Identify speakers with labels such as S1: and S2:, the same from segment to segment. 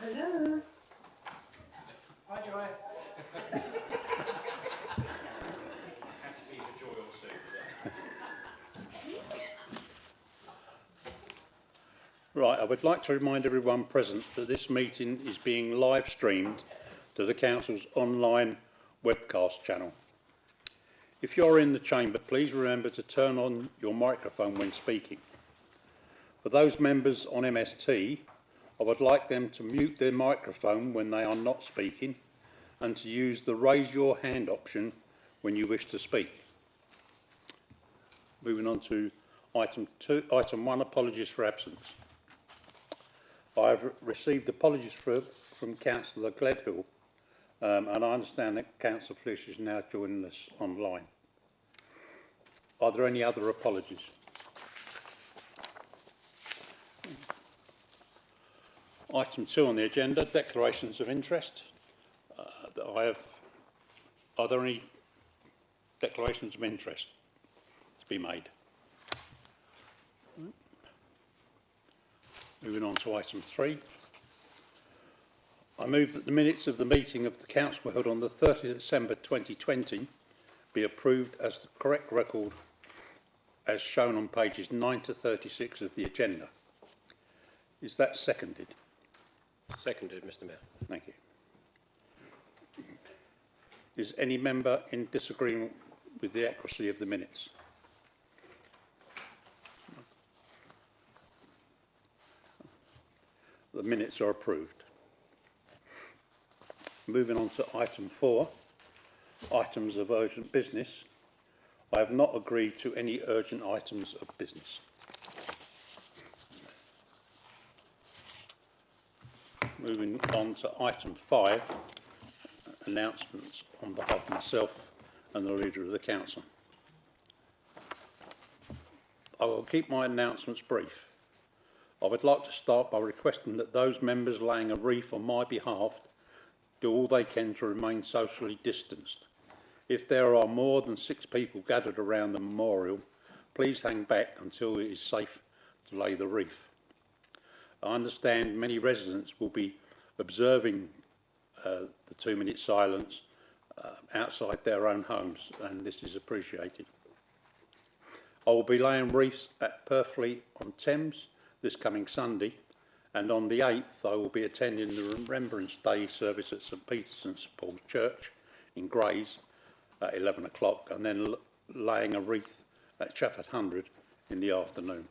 S1: Hello.
S2: Hi, Joy. Has to be for Joy or Sue.
S3: Right, I would like to remind everyone present that this meeting is being live streamed to the Council's online webcast channel. If you're in the chamber, please remember to turn on your microphone when speaking. For those members on MST, I would like them to mute their microphone when they are not speaking and to use the raise your hand option when you wish to speak. Moving on to item 1, apologies for absence. I have received apologies from Councillor Gledhill, and I understand that Councillor Flish is now joining us online. Are there any other apologies? Item 2 on the agenda, declarations of interest. Are there any declarations of interest to be made? Moving on to item 3. I move that the minutes of the meeting of the Council held on the 30th of December 2020 be approved as the correct record as shown on pages 9 to 36 of the agenda. Is that seconded?
S4: Seconded, Mr. Mayor.
S3: Thank you. Is any member in disagreement with the accuracy of the minutes? The minutes are approved. Moving on to item 4, items of urgent business. I have not agreed to any urgent items of business. Moving on to item 5, announcements on behalf of myself and the Leader of the Council. I will keep my announcements brief. I would like to start by requesting that those members laying a wreath on my behalf do all they can to remain socially distanced. If there are more than 6 people gathered around the memorial, please hang back until it is safe to lay the wreath. I understand many residents will be observing the 2-minute silence outside their own homes, and this is appreciated. I will be laying wreaths at Purfleet on Thames this coming Sunday, and on the 8th I will be attending the Remembrance Day service at St Peter's and St Paul's Church in Grays at 11 o'clock, and then laying a wreath at Chafford 100 in the afternoon.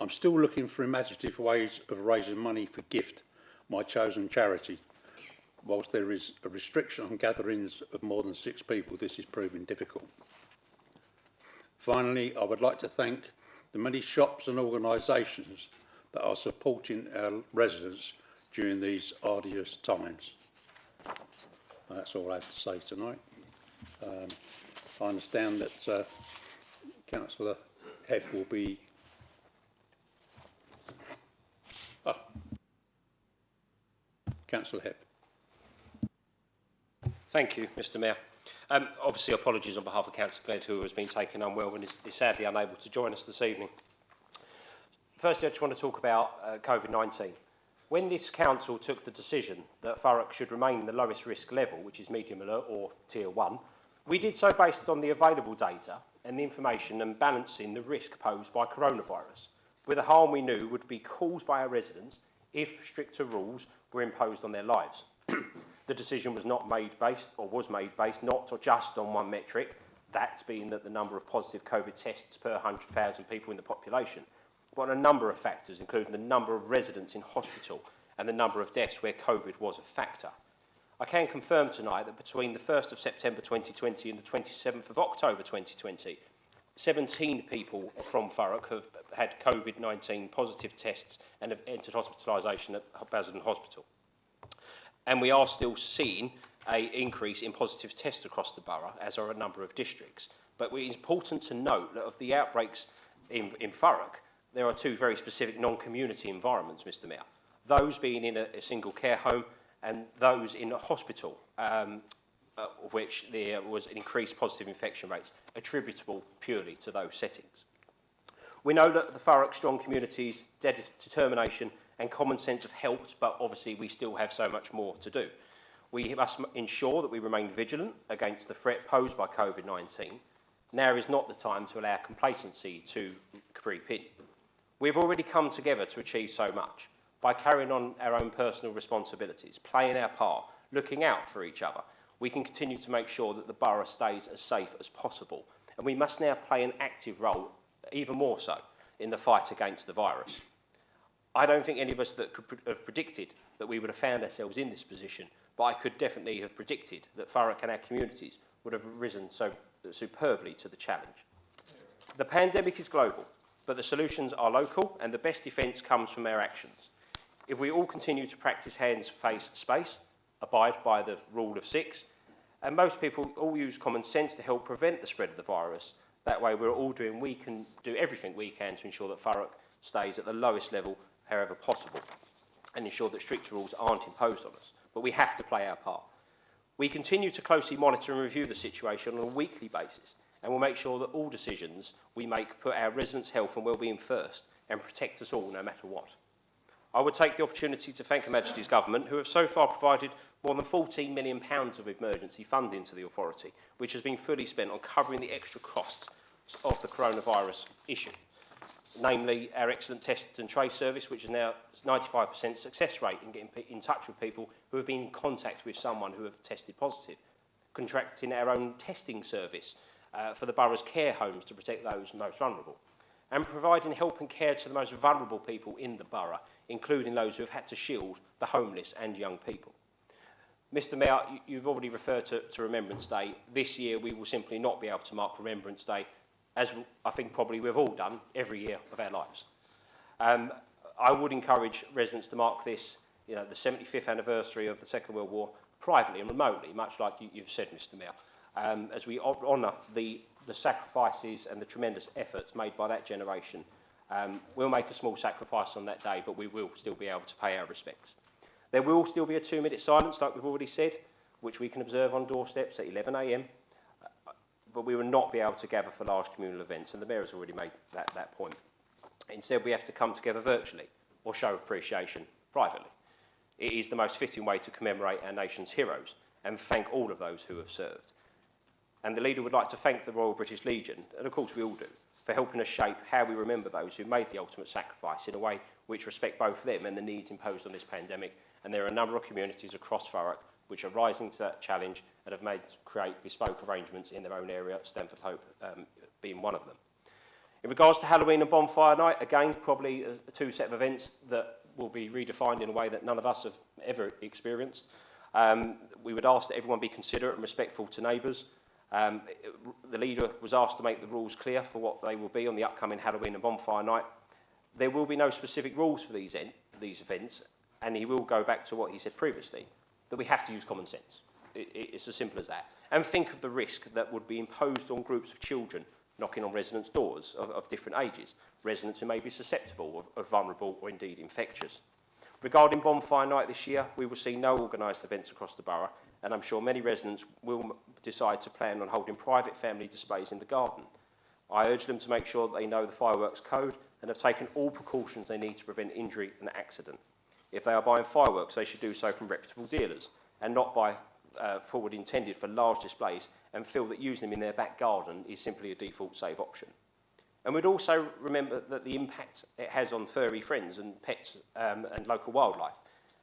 S3: I'm still looking for imaginative ways of raising money for GIFT, my chosen charity. Whilst there is a restriction on gatherings of more than 6 people, this is proving difficult. Finally, I would like to thank the many shops and organisations that are supporting our residents during these arduous times. That's all I have to say tonight. I understand that Councillor Head will be... Councillor Head.
S4: Thank you, Mr. Mayor. Obviously, apologies on behalf of Councillor Glenn, who has been taken unwell and is sadly unable to join us this evening. Firstly, I just want to talk about COVID-19. When this council took the decision that Thurrock should remain in the lowest risk level, which is medium alert or tier 1, we did so based on the available data and the information and balancing the risk posed by coronavirus, with the harm we knew would be caused by our residents if stricter rules were imposed on their lives. The decision was not made based, or was made based, not or just on one metric, that being that the number of positive COVID tests per 100,000 people in the population, but on a number of factors, including the number of residents in hospital and the number of deaths where COVID was a factor. I can confirm tonight that between the 1st of September 2020 and the 27th of October 2020, 17 people from Thurrock have had COVID-19 positive tests and have entered hospitalisation at Basildon Hospital. And we are still seeing an increase in positive tests across the borough, as are a number of districts. But it is important to note that of the outbreaks in Thurrock, there are 2 very specific non-community environments, Mr. Mayor. Those being in a single care home and those in a hospital, of which there was an increased positive infection rates attributable purely to those settings. We know that the Thurrock Strong Community's determination and common sense have helped, but obviously we still have so much more to do. We must ensure that we remain vigilant against the threat posed by COVID-19. Now is not the time to allow complacency to creep in. We've already come together to achieve so much by carrying on our own personal responsibilities, playing our part, looking out for each other. We can continue to make sure that the borough stays as safe as possible. And we must now play an active role, even more so, in the fight against the virus. I don't think any of us that could have predicted that we would have found ourselves in this position, but I could definitely have predicted that Thurrock and our communities would have risen so superbly to the challenge. The pandemic is global, but the solutions are local, and the best defence comes from our actions. If we all continue to practice hands, face, space, abide by the rule of 6, and most people all use common sense to help prevent the spread of the virus, that way we can do everything we can to ensure that Thurrock stays at the lowest level however possible, and ensure that stricter rules aren't imposed on us. But we have to play our part. We continue to closely monitor and review the situation on a weekly basis, and we'll make sure that all decisions we make put our residents' health and well-being first and protect us all no matter what. I would take the opportunity to thank Her Majesty's Government, who have so far provided more than £14 million of emergency funding to the authority, which has been fully spent on covering the extra costs of the coronavirus issue. Namely, our excellent test and trace service, which is now 95% success rate in getting in touch with people who have been in contact with someone who have tested positive. Contracting our own testing service for the borough's care homes to protect those most vulnerable. And providing help and care to the most vulnerable people in the borough, including those who have had to shield the homeless and young people. Mr Mayor, you've already referred to Remembrance Day. This year we will simply not be able to mark Remembrance Day, as I think probably we've all done every year of our lives. I would encourage residents to mark this, the 75th anniversary of the Second World War, privately and remotely, much like you've said, Mr Mayor, as we honour the sacrifices and the tremendous efforts made by that generation. We'll make a small sacrifice on that day, but we will still be able to pay our respects. There will still be a 2-minute silence, like we've already said, which we can observe on doorsteps at 11 a.m, but we will not be able to gather for large communal events, and the Mayor has already made that point. Instead, we have to come together virtually or show appreciation privately. It is the most fitting way to commemorate our nation's heroes and thank all of those who have served. And the leader would like to thank the Royal British Legion, and of course we all do, for helping us shape how we remember those who made the ultimate sacrifice in a way which respect both them and the needs imposed on this pandemic. And there are a number of communities across Thurrock which are rising to that challenge and have create bespoke arrangements in their own area, Stanford Hope being one of them. In regards to Halloween and Bonfire Night, again, probably a 2 set of events that will be redefined in a way that none of us have ever experienced. We would ask that everyone be considerate and respectful to neighbours. The leader was asked to make the rules clear for what they will be on the upcoming Halloween and Bonfire Night. There will be no specific rules for these events, and he will go back to what he said previously, that we have to use common sense. It's as simple as that. And think of the risk that would be imposed on groups of children knocking on residents' doors of different ages, residents who may be susceptible, of vulnerable or indeed infectious. Regarding Bonfire Night this year, we will see no organised events across the borough, and I'm sure many residents will decide to plan on holding private family displays in the garden. I urge them to make sure that they know the fireworks code and have taken all precautions they need to prevent injury and accident. If they are buying fireworks, they should do so from reputable dealers and not buy forward intended for large displays and feel that using them in their back garden is simply a default safe option. And we'd also remember that the impact it has on furry friends and pets and local wildlife,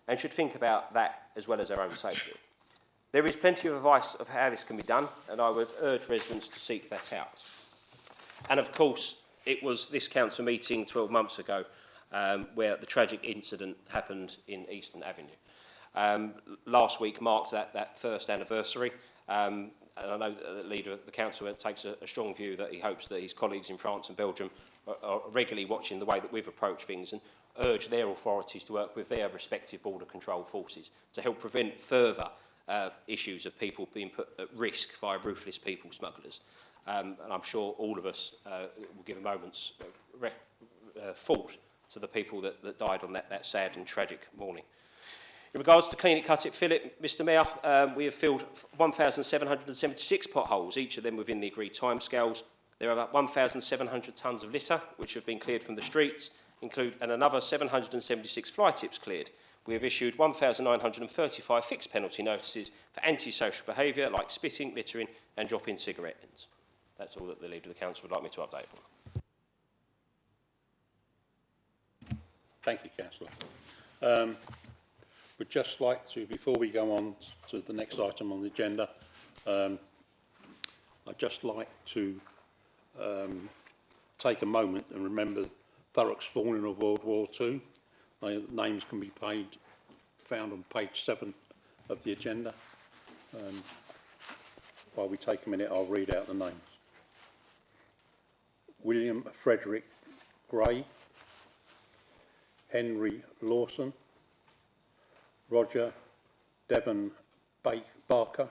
S4: and should think about that as well as our own safety. There is plenty of advice of how this can be done, and I would urge residents to seek that out. And of course, it was this council meeting 12 months ago where the tragic incident happened in Eastern Avenue. Last week marked that first anniversary, and I know that the leader of the council takes a strong view that he hopes that his colleagues in France and Belgium are regularly watching the way that we've approached things and urge their authorities to work with their respective border control forces to help prevent further issues of people being put at risk by ruthless people smugglers. And I'm sure all of us will give a moment's thought to the people that died on that sad and tragic morning. In regards to Clean It, Cut It, Fill It, Mr Mayor, we have filled 1,776 potholes, each of them within the agreed timescales. There are about 1,700 tonnes of litter which have been cleared from the streets, include and another 776 fly tips cleared. We have issued 1,935 fixed penalty notices for antisocial behaviour like spitting, littering and dropping cigarette ends. That's all that the Leader of the Council would like me to update on.
S3: Thank you, Councillor. We'd just like to, before we go on to the next item on the agenda, I'd just like to take a moment and remember Thurrock's fallen in World War II. Names can be found on page 7 of the agenda. While we take a minute, I'll read out the names. William Frederick Gray, Henry Lawson, Roger Devon Barker,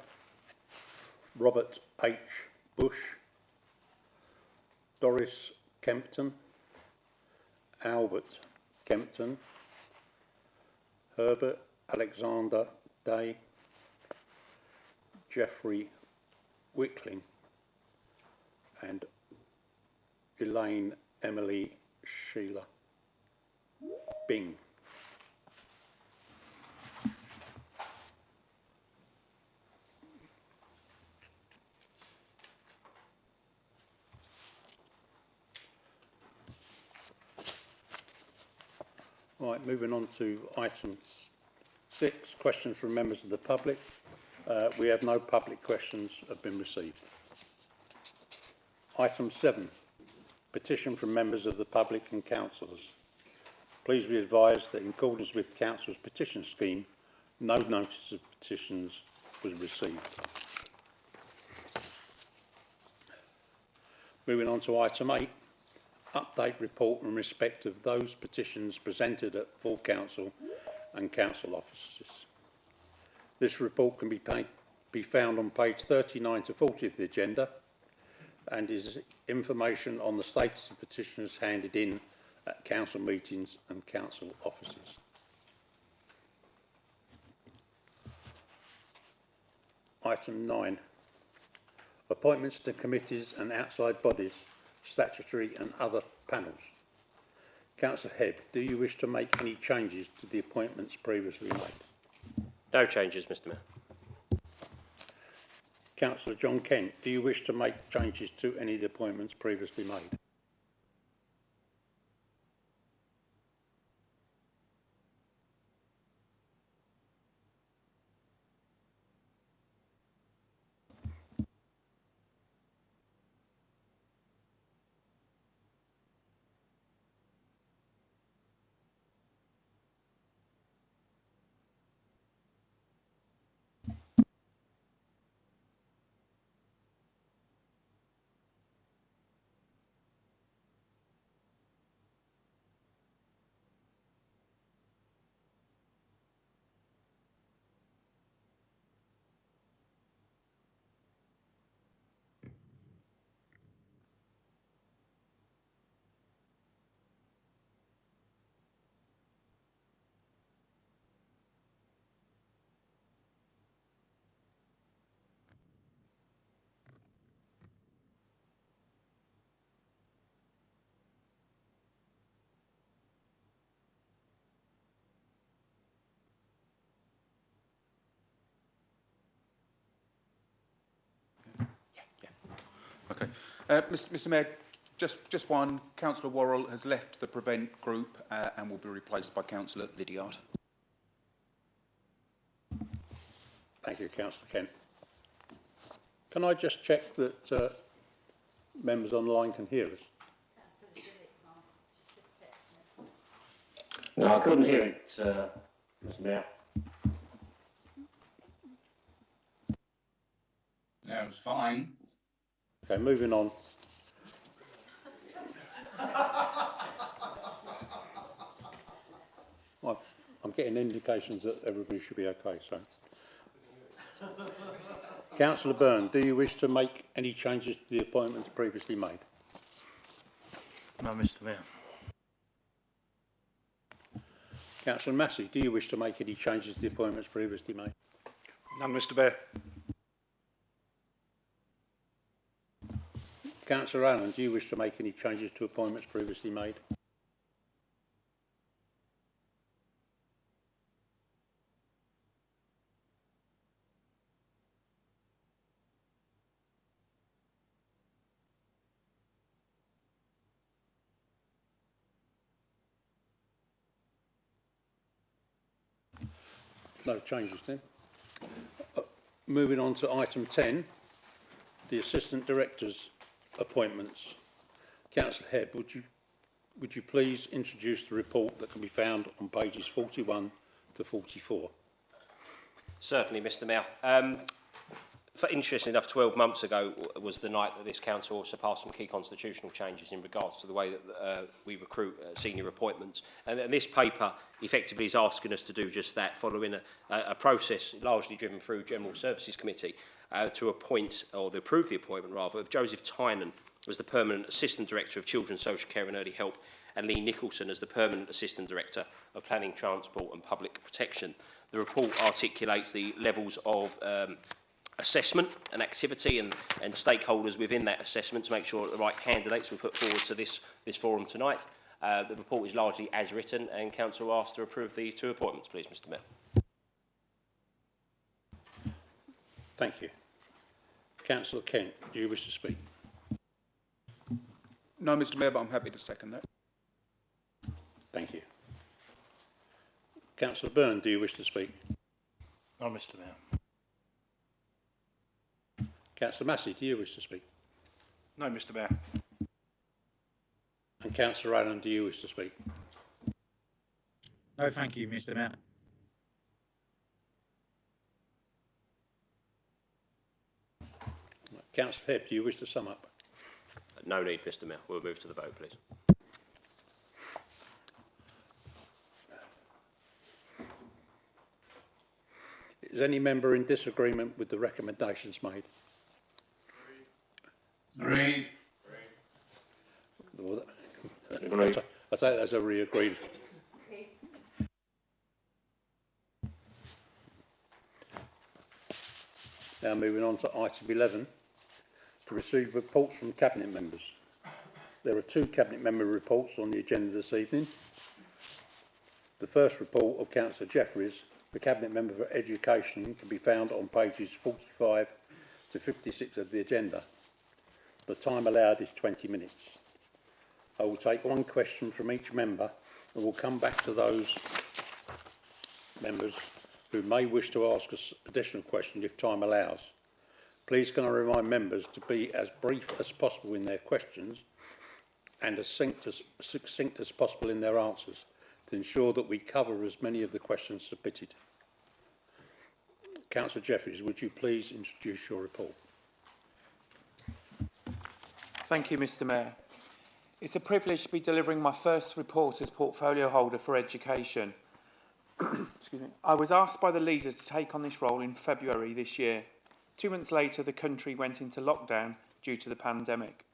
S3: Robert H. Bush, Doris Kempton, Albert Kempton, Herbert Alexander Day, Geoffrey Wickling, and Elaine Emily Sheila Bing. Right, moving on to item 6, questions from members of the public. We have no public questions have been received. Item 7, petition from members of the public and councillors. Please be advised that in accordance with Council's petition scheme, no notice of petitions was received. Moving on to item 8, update report in respect of those petitions presented at full council and council offices. This report can be found on page 39 to 40 of the agenda and is information on the status of petitions handed in at council meetings and council offices. Item 9, appointments to committees and outside bodies, statutory and other panels. Councillor Hebb, do you wish to make any changes to the appointments previously made?
S4: No changes, Mr Mayor.
S3: Councillor John Kent, do you wish to make changes to any of the appointments previously made?
S1: Okay. Mr Mayor, just one. Councillor Worrell has left the Prevent group and will be replaced by Councillor Lydiard.
S3: Thank you, Councillor Kent. Can I just check that members online can hear us?
S5: No, I couldn't hear it, Mr Mayor.
S6: No, it's fine.
S3: Okay, moving on. I'm getting indications that everybody should be okay, so. Councillor Byrne, do you wish to make any changes to the appointments previously made?
S7: No, Mr Mayor.
S3: Councillor Massey, do you wish to make any changes to the appointments previously made?
S7: None, Mr Mayor.
S3: Councillor Allen, do you wish to make any changes to appointments previously made? No changes then. Moving on to item 10, the Assistant Director's appointments. Councillor Hebb, would you please introduce the report that can be found on pages 41 to 44?
S4: Certainly, Mr Mayor. Interestingly enough, 12 months ago was the night that this council also passed some key constitutional changes in regards to the way that we recruit senior appointments. And this paper effectively is asking us to do just that, following a process largely driven through General Services Committee to appoint, or to approve the appointment rather, of Joseph Tynan as the Permanent Assistant Director of Children's Social Care and Early Help, and Lee Nicholson as the Permanent Assistant Director of Planning, Transport and Public Protection. The report articulates the levels of assessment and activity and stakeholders within that assessment to make sure that the right candidates were put forward to this forum tonight. The report is largely as written, and Council asked to approve the two appointments, please, Mr Mayor.
S3: Thank you. Councillor Kent, do you wish to speak?
S1: No, Mr Mayor, but I'm happy to second that.
S3: Thank you. Councillor Byrne, do you wish to speak?
S7: No, Mr Mayor.
S3: Councillor Massey, do you wish to speak?
S7: No, Mr Mayor.
S3: And Councillor Allen, do you wish to speak?
S2: No, thank you, Mr Mayor.
S3: Councillor Hebb, do you wish to sum up?
S4: No need, Mr Mayor. We'll move to the vote, please.
S3: Is any member in disagreement with the recommendations made?
S6: Agreed.
S5: Agreed.
S3: I take that as everybody agreed. Now moving on to item 11, to receive reports from Cabinet members. There are two Cabinet member reports on the agenda this evening. The first report of Councillor Jeffries, the Cabinet Member for Education, can be found on pages 45 to 56 of the agenda. The time allowed is 20 minutes. I will take one question from each member and will come back to those members who may wish to ask us additional questions if time allows. Please can I remind members to be as brief as possible in their questions and as succinct as possible in their answers to ensure that we cover as many of the questions submitted. Councillor Jeffries, would you please introduce your report?
S8: Thank you, Mr Mayor. It's a privilege to be delivering my first report as portfolio holder for education. Excuse me. I was asked by the leader to take on this role in February this year. 2 months later, the country went into lockdown due to the pandemic.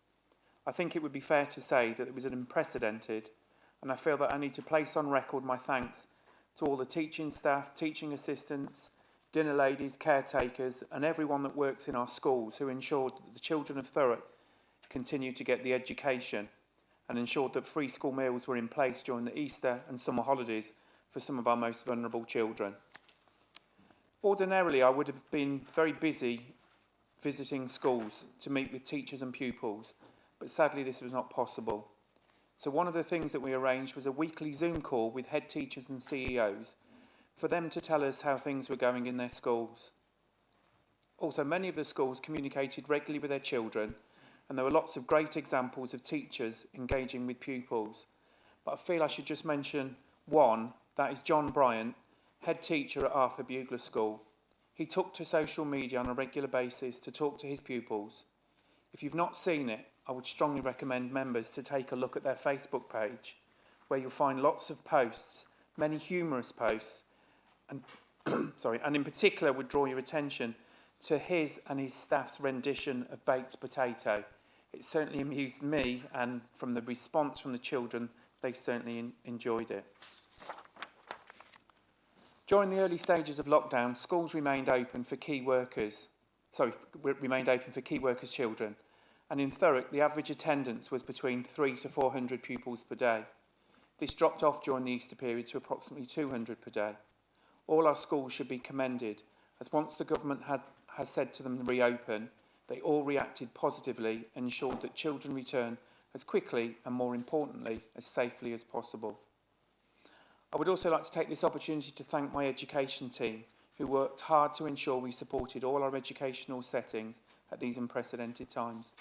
S8: I think it would be fair to say that it was unprecedented, and I feel that I need to place on record my thanks to all the teaching staff, teaching assistants, dinner ladies, caretakers, and everyone that works in our schools who ensured that the children of Thurrock continue to get the education and ensured that free school meals were in place during the Easter and summer holidays for some of our most vulnerable children. Ordinarily, I would have been very busy visiting schools to meet with teachers and pupils, but sadly this was not possible. So one of the things that we arranged was a weekly Zoom call with head teachers and CEOs for them to tell us how things were going in their schools. Also, many of the schools communicated regularly with their children, and there were lots of great examples of teachers engaging with pupils. But I feel I should just mention one, that is John Bryant, head teacher at Arthur Bugler School. He took to social media on a regular basis to talk to his pupils. If you've not seen it, I would strongly recommend members to take a look at their Facebook page, where you'll find lots of posts, many humorous posts, and and in particular would draw your attention to his and his staff's rendition of baked potato. It certainly amused me, and from the response from the children, they certainly enjoyed it. During the early stages of lockdown, schools remained open for key workers' children, and in Thurrock, the average attendance was between 300 to 400 pupils per day. This dropped off during the Easter period to approximately 200 per day. All our schools should be commended, as once the government has said to them to reopen, they all reacted positively and ensured that children return as quickly and, more importantly, as safely as possible. I would also like to take this opportunity to thank my education team, who worked hard to ensure we supported all our educational settings at these unprecedented times.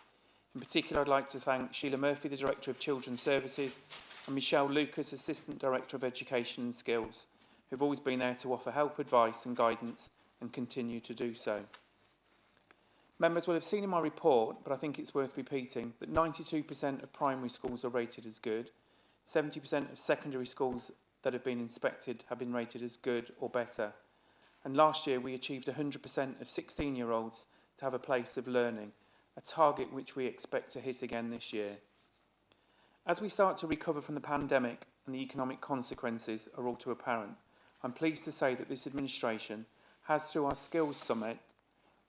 S8: In particular, I'd like to thank Sheila Murphy, the Director of Children's Services, and Michelle Lucas, Assistant Director of Education and Skills, who've always been there to offer help, advice and guidance and continue to do so. Members will have seen in my report, but I think it's worth repeating, that 92% of primary schools are rated as good, 70% of secondary schools that have been inspected have been rated as good or better. And last year we achieved 100% of 16-year-olds to have a place of learning, a target which we expect to hit again this year. As we start to recover from the pandemic and the economic consequences are all too apparent, I'm pleased to say that this administration has, through our Skills Summit,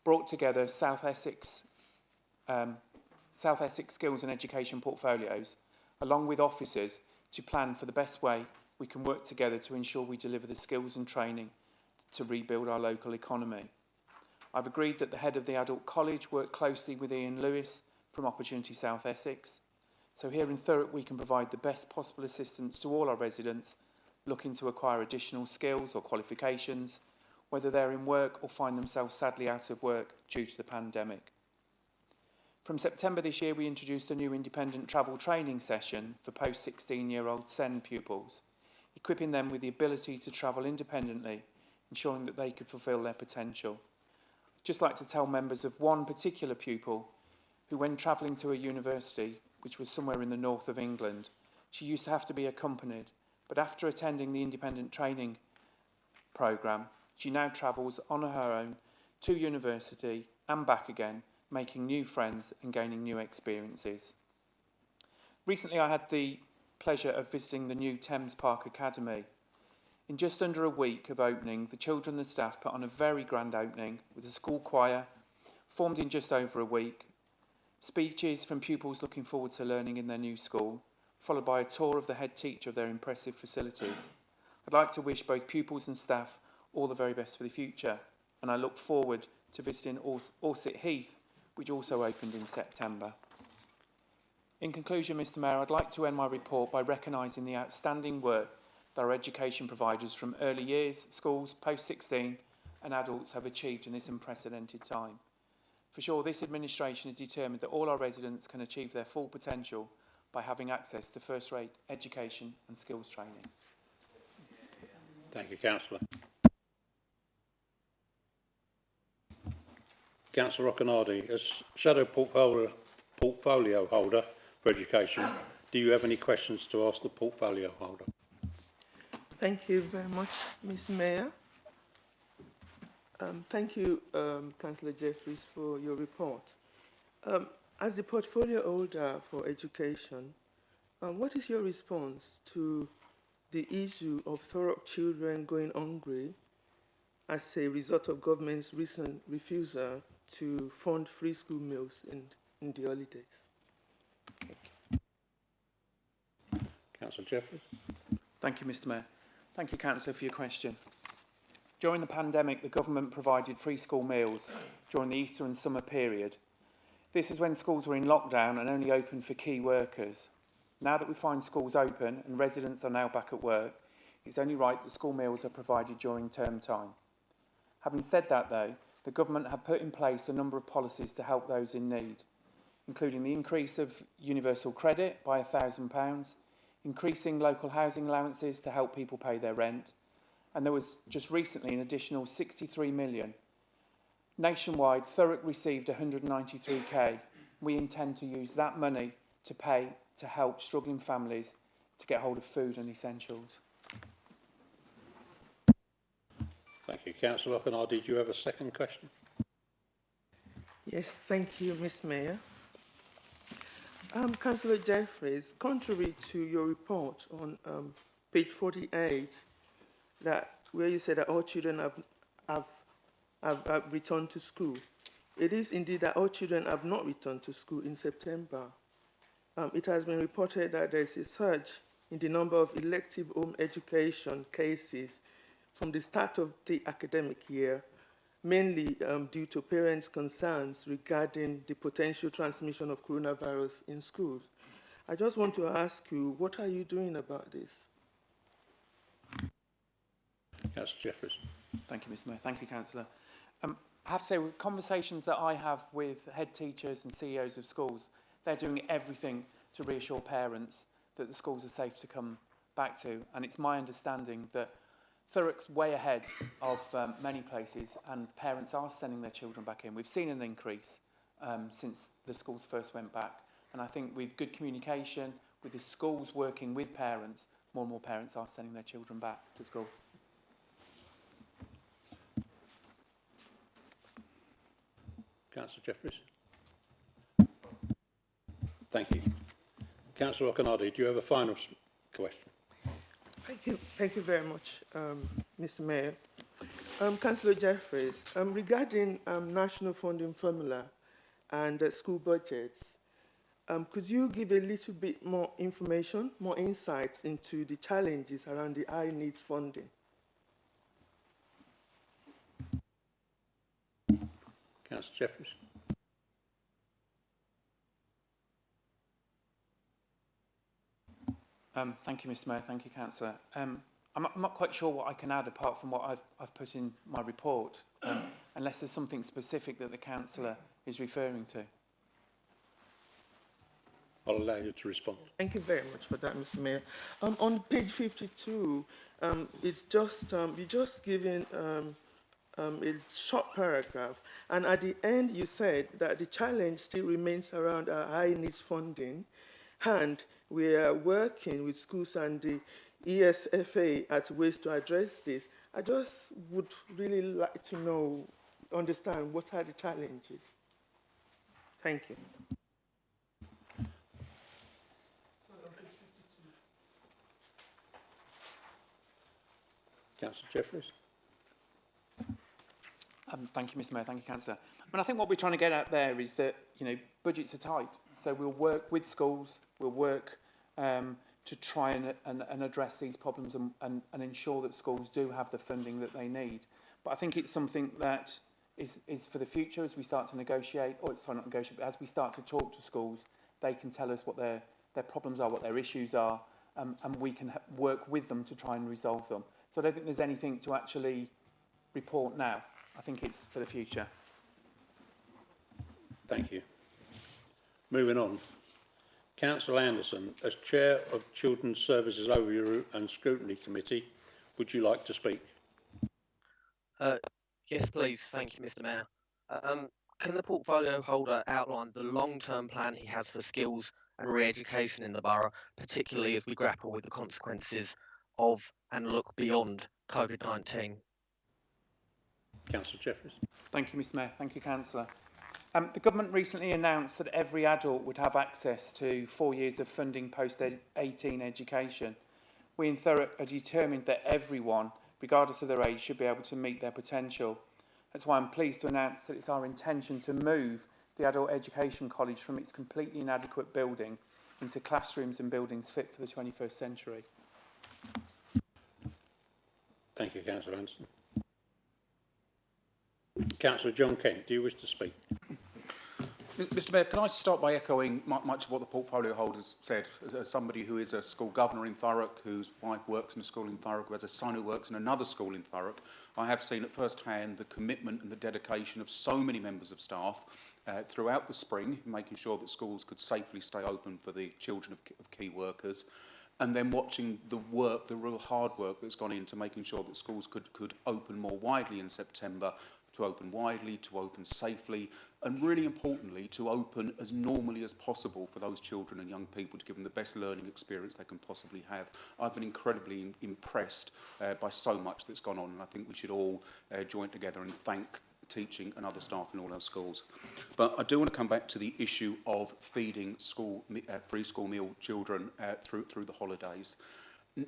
S8: brought together South Essex skills and education portfolios, along with officers, to plan for the best way we can work together to ensure we deliver the skills and training to rebuild our local economy. I've agreed that the head of the Adult College work closely with Ian Lewis from Opportunity South Essex. So here in Thurrock we can provide the best possible assistance to all our residents looking to acquire additional skills or qualifications, whether they're in work or find themselves sadly out of work due to the pandemic. From September this year, we introduced a new independent travel training session for post-16-year-old SEND pupils, equipping them with the ability to travel independently, ensuring that they could fulfil their potential. I'd just like to tell members of one particular pupil who, when travelling to a university, which was somewhere in the north of England, she used to have to be accompanied, but after attending the independent training programme, she now travels on her own to university and back again, making new friends and gaining new experiences. Recently I had the pleasure of visiting the new Thames Park Academy. In just under a week of opening, the children and staff put on a very grand opening with a school choir, formed in just over a week, speeches from pupils looking forward to learning in their new school, followed by a tour of the head teacher of their impressive facilities. I'd like to wish both pupils and staff all the very best for the future, and I look forward to visiting Orsett Heath, which also opened in September. In conclusion, Mr Mayor, I'd like to end my report by recognising the outstanding work that our education providers from early years, schools, post-16 and adults have achieved in this unprecedented time. For sure, this administration is determined that all our residents can achieve their full potential by having access to first-rate education and skills training.
S3: Thank you, Councillor. Councillor Roccanardi, as Shadow Portfolio Holder for Education, do you have any questions to ask the Portfolio Holder?
S9: Thank you very much, Mr Mayor. Thank you, Councillor Jeffries, for your report. As the Portfolio Holder for Education, what is your response to the issue of Thurrock children going hungry as a result of government's recent refusal to fund free school meals in the holidays?
S3: Councillor Jeffries.
S8: Thank you, Mr Mayor. Thank you, Councillor, for your question. During the pandemic, the government provided free school meals during the Easter and summer period. This is when schools were in lockdown and only open for key workers. Now that we find schools open and residents are now back at work, it's only right that school meals are provided during term time. Having said that, though, the government have put in place a number of policies to help those in need, including the increase of universal credit by £1,000, increasing local housing allowances to help people pay their rent, and there was just recently an additional 63 million. Nationwide, Thurrock received 193k. We intend to use that money to help struggling families to get hold of food and essentials.
S3: Thank you. Councillor Roccanardi, did you have a second question?
S9: Yes, thank you, Ms Mayor. Councillor Jeffries, contrary to your report on page 48, where you said that all children have returned to school, it is indeed that all children have not returned to school in September. It has been reported that there is a surge in the number of elective home education cases from the start of the academic year, mainly due to parents' concerns regarding the potential transmission of coronavirus in schools. I just want to ask you, what are you doing about this?
S3: Councillor Jeffries.
S8: Thank you, Mr Mayor. Thank you, Councillor. I have to say, with conversations that I have with head teachers and CEOs of schools, they're doing everything to reassure parents that the schools are safe to come back to. And it's my understanding that Thurrock's way ahead of many places, and parents are sending their children back in. We've seen an increase since the schools first went back. And I think with good communication, with the schools working with parents, more and more parents are sending their children back to school.
S3: Councillor Jeffries. Thank you. Councillor Okanadi, do you have a final question?
S9: Thank you very much, Mr. Mayor. Councillor Jeffries, regarding national funding formula and school budgets, could you give a little bit more information, more insights into the challenges around the high needs funding?
S3: Councillor Jeffries.
S8: Thank you, Mr Mayor. Thank you, Councillor. I'm not quite sure what I can add apart from what I've put in my report, unless there's something specific that the Councillor is referring to.
S3: I'll allow you to respond.
S9: Thank you very much for that, Mr. Mayor. On page 52, it's just you just given a short paragraph, and at the end you said that the challenge still remains around our high needs funding, and we are working with schools and the ESFA at ways to address this. I just would really like to understand what are the challenges. Thank you.
S3: Councillor Jeffries.
S8: Thank you, Mr Mayor. Thank you, Councillor. I think what we're trying to get at there is that, budgets are tight. So we'll work with schools, we'll work to try and address these problems and ensure that schools do have the funding that they need. But I think it's something that is for the future as we start to negotiate, or sorry, not negotiate, but as we start to talk to schools, they can tell us what their problems are, what their issues are, and we can work with them to try and resolve them. So I don't think there's anything to actually report now. I think it's for the future.
S3: Thank you. Moving on. Councillor Anderson, as Chair of Children's Services Overview and Scrutiny Committee, would you like to speak?
S10: Yes, please. Thank you, Mr. Mayor. Can the portfolio holder outline the long-term plan he has for skills and re-education in the borough, particularly as we grapple with the consequences of and look beyond COVID-19?
S3: Councillor Jeffries.
S8: Thank you, Mr Mayor. Thank you, Councillor. The government recently announced that every adult would have access to 4 years of funding post-18 education. We in Thurrock are determined that everyone, regardless of their age, should be able to meet their potential. That's why I'm pleased to announce that it's our intention to move the Adult Education College from its completely inadequate building into classrooms and buildings fit for the 21st century.
S3: Thank you, Councillor Anderson. Councillor John Kent, do you wish to speak?
S1: Mr Mayor, can I start by echoing much of what the portfolio holders said? As somebody who is a school governor in Thurrock, whose wife works in a school in Thurrock, who has a son who works in another school in Thurrock, I have seen at first hand the commitment and the dedication of so many members of staff throughout the spring, making sure that schools could safely stay open for the children of key workers, and then watching the work, the real hard work that's gone into making sure that schools could open more widely in September, to open widely, to open safely, and really importantly, to open as normally as possible for those children and young people to give them the best learning experience they can possibly have. I've been incredibly impressed by so much that's gone on, and I think we should all join together and thank teaching and other staff in all our schools. But I do want to come back to the issue of feeding free school meal children through the holidays.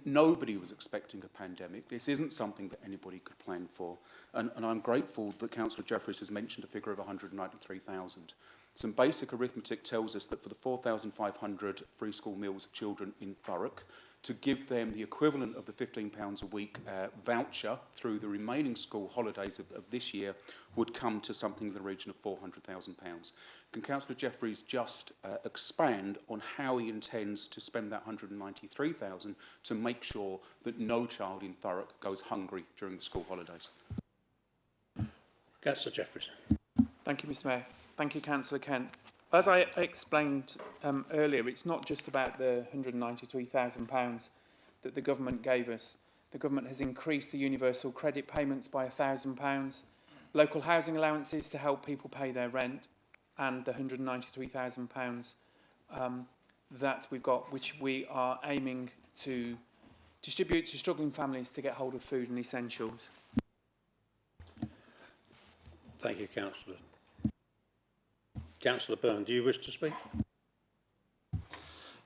S1: Nobody was expecting a pandemic. This isn't something that anybody could plan for. And I'm grateful that Councillor Jeffries has mentioned a figure of 193,000. Some basic arithmetic tells us that for the 4,500 free school meals children in Thurrock, to give them the equivalent of the £15 a week voucher through the remaining school holidays of this year would come to something in the region of £400,000. Can Councillor Jeffreys just expand on how he intends to spend that £193,000 to make sure that no child in Thurrock goes hungry during the school holidays?
S3: Councillor Jeffreys.
S8: Thank you, Mr Mayor. Thank you, Councillor Kent. As I explained earlier, it's not just about the £193,000 that the government gave us. The government has increased the universal credit payments by £1,000, local housing allowances to help people pay their rent, and the £193,000 that we've got, which we are aiming to distribute to struggling families to get hold of food and essentials.
S3: Thank you, Councillor. Councillor Byrne, do you wish to speak?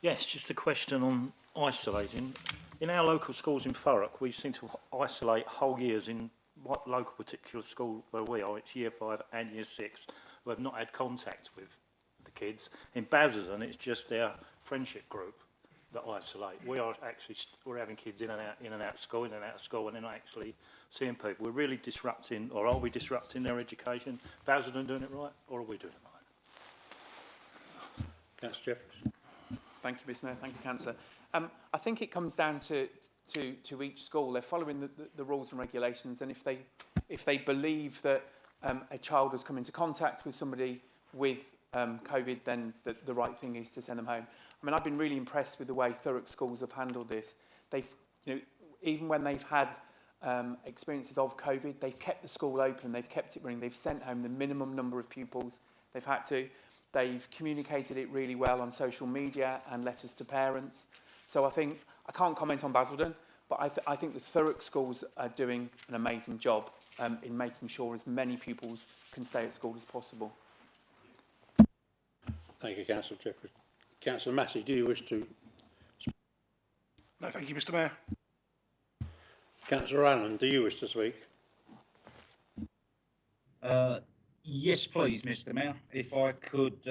S7: Yes, just a question on isolating. In our local schools in Thurrock, we seem to isolate whole years in what local particular school where we are. It's year 5 and year 6 who have not had contact with the kids. In Basildon, it's just our friendship group that isolate. We're having kids in and out of school, and they're not actually seeing people. We're really disrupting, or are we disrupting their education? Basildon doing it right, or are we doing it right?
S3: Councillor Jeffreys.
S8: Thank you, Mr Mayor. Thank you, Councillor. I think it comes down to each school. They're following the rules and regulations, and if they believe that a child has come into contact with somebody with COVID, then the right thing is to send them home. I mean, I've been really impressed with the way Thurrock schools have handled this. They've, even when they've had experiences of COVID, they've kept the school open, they've kept it running, they've sent home the minimum number of pupils they've had to. They've communicated it really well on social media and letters to parents. So I can't comment on Basildon, but I think the Thurrock schools are doing an amazing job in making sure as many pupils can stay at school as possible.
S3: Thank you, Councillor Jeffreys. Councillor Massey, do you wish to?
S7: No, thank you, Mr Mayor.
S3: Councillor Allen, do you wish to speak?
S6: Yes, please, Mr. Mayor. If I could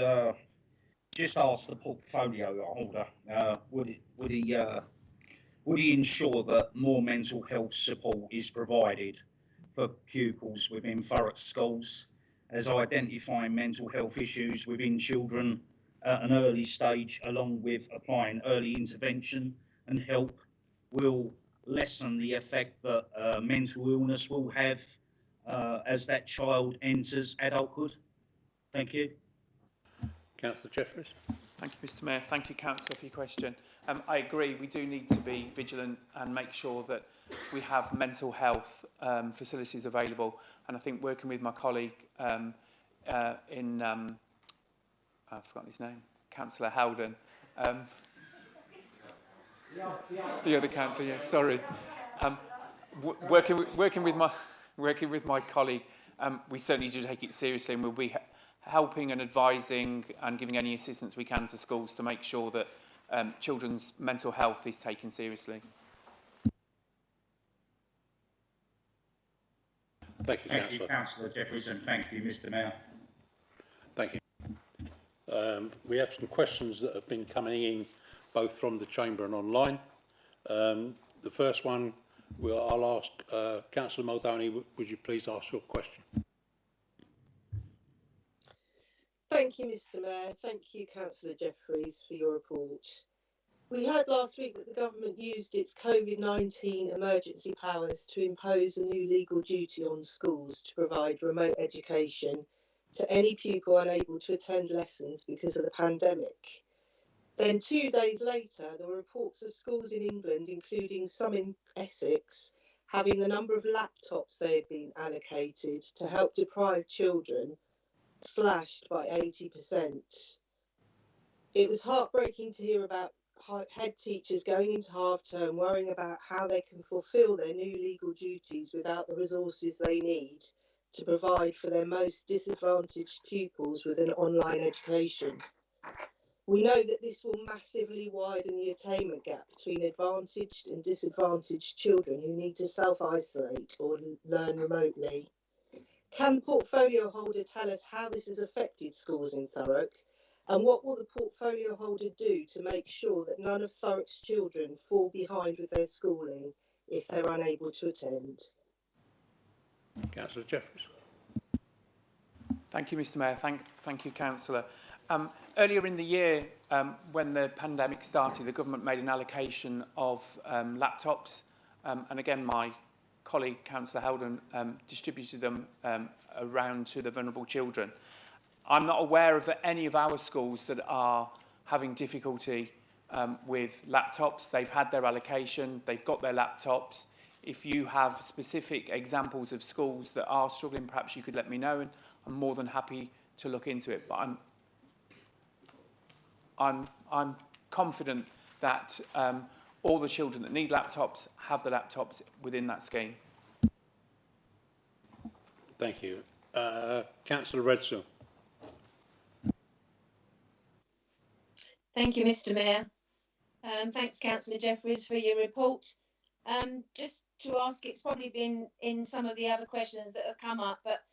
S6: just ask the portfolio holder, would he ensure that more mental health support is provided for pupils within Thurrock schools, as identifying mental health issues within children at an early stage, along with applying early intervention and help, will lessen the effect that mental illness will have as that child enters adulthood? Thank you.
S3: Councillor Jeffreys.
S8: Thank you, Mr Mayor. Thank you, Councillor, for your question. I agree, we do need to be vigilant and make sure that we have mental health facilities available. And I think working with my colleague I've forgotten his name, Councillor Howden, the other councillor, yeah, sorry. Working with my colleague, we certainly do take it seriously, and we'll be helping and advising and giving any assistance we can to schools to make sure that children's mental health is taken seriously.
S3: Thank you,
S6: Thank you, Councillor Jeffreys, and thank you, Mr. Mayor.
S3: Thank you. We have some questions that have been coming in both from the Chamber and online. The first one, I'll ask Councillor Muldowney, would you please ask your question?
S11: Thank you, Mr Mayor. Thank you, Councillor Jeffreys, for your report. We heard last week that the government used its COVID-19 emergency powers to impose a new legal duty on schools to provide remote education to any pupil unable to attend lessons because of the pandemic. Then 2 days later, there were reports of schools in England, including some in Essex, having the number of laptops they had been allocated to help deprived children slashed by 80%. It was heartbreaking to hear about head teachers going into half term worrying about how they can fulfil their new legal duties without the resources they need to provide for their most disadvantaged pupils with an online education. We know that this will massively widen the attainment gap between advantaged and disadvantaged children who need to self-isolate or learn remotely. Can the portfolio holder tell us how this has affected schools in Thurrock And what will the portfolio holder do to make sure that none of Thurrock's children fall behind with their schooling if they're unable to attend?
S3: Councillor Jeffries.
S8: Thank you, Mr Mayor. Thank you, Councillor. Earlier in the year, when the pandemic started, the government made an allocation of laptops, and again, my colleague, Councillor Heldon, distributed them around to the vulnerable children. I'm not aware of any of our schools that are having difficulty with laptops. They've had their allocation, they've got their laptops. If you have specific examples of schools that are struggling, perhaps you could let me know, and I'm more than happy to look into it. But I'm confident that all the children that need laptops have the laptops within that scheme.
S3: Thank you. Councillor Redsill.
S12: Thank you, Mr Mayor. Thanks, Councillor Jeffries, for your report. Just to ask, it's probably been in some of the other questions that have come up, but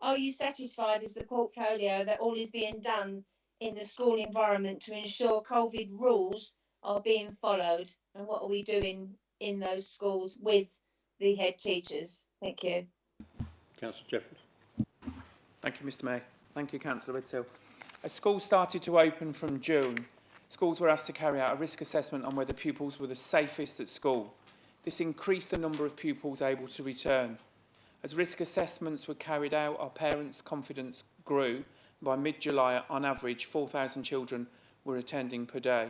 S12: are you satisfied as the portfolio that all is being done in the school environment to ensure COVID rules are being followed? And what are we doing in those schools with the head teachers? Thank you.
S3: Councillor Jeffries.
S8: Thank you, Mr Mayor. Thank you, Councillor Redsill. As schools started to open from June, schools were asked to carry out a risk assessment on whether pupils were the safest at school. This increased the number of pupils able to return. As risk assessments were carried out, our parents' confidence grew. By mid-July, on average, 4,000 children were attending per day.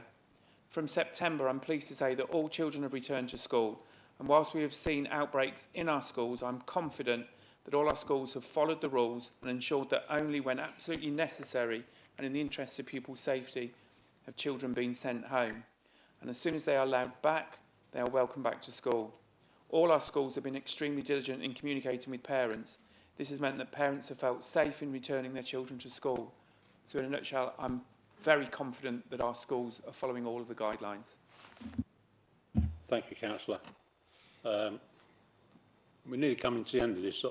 S8: From September, I'm pleased to say that all children have returned to school. And whilst we have seen outbreaks in our schools, I'm confident that all our schools have followed the rules and ensured that only when absolutely necessary and in the interest of pupil safety have children been sent home. And as soon as they are allowed back, they are welcome back to school. All our schools have been extremely diligent in communicating with parents. This has meant that parents have felt safe in returning their children to school. So in a nutshell, I'm very confident that our schools are following all of the guidelines.
S3: Thank you, Councillor. We're nearly coming to the end of this.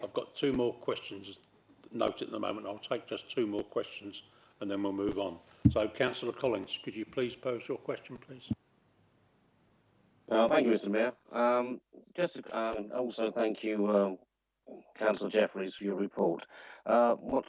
S3: I've got two more questions noted at the moment. I'll take just two more questions and then we'll move on. So, Councillor Collins, could you please pose your question, please?
S5: Thank you, Mr Mayor. Also thank you, Councillor Jeffries, for your report. What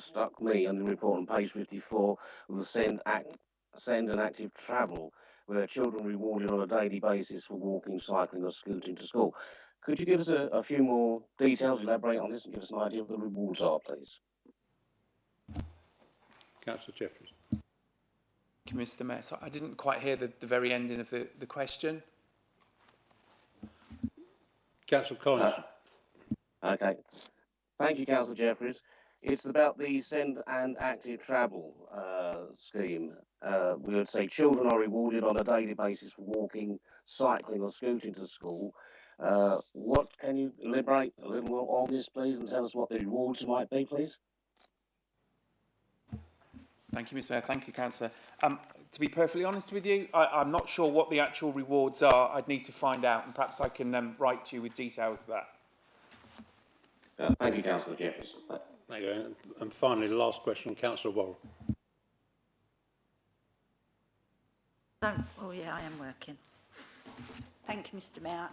S5: struck me on the report on page 54 was the send and active travel, where children are rewarded on a daily basis for walking, cycling or scooting to school. Could you give us a few more details, elaborate on this and give us an idea of what the rewards are, please?
S3: Councillor Jeffries.
S8: Thank you, Mr Mayor. So I didn't quite hear the very ending of the question.
S3: Councillor Collins.
S5: Okay. Thank you, Councillor Jeffries. It's about the send and active travel scheme. We would say children are rewarded on a daily basis for walking, cycling or scooting to school. What can you elaborate a little more on this, please, and tell us what the rewards might be, please?
S8: Thank you, Mr Mayor. Thank you, Councillor. To be perfectly honest with you, I'm not sure what the actual rewards are. I'd need to find out, and perhaps I can write to you with details of that.
S5: Thank you, Councillor Jeffries.
S3: There you go. And finally, the last question, Councillor Worrell.
S13: Oh yeah, I am working. Thank you, Mr Mayor.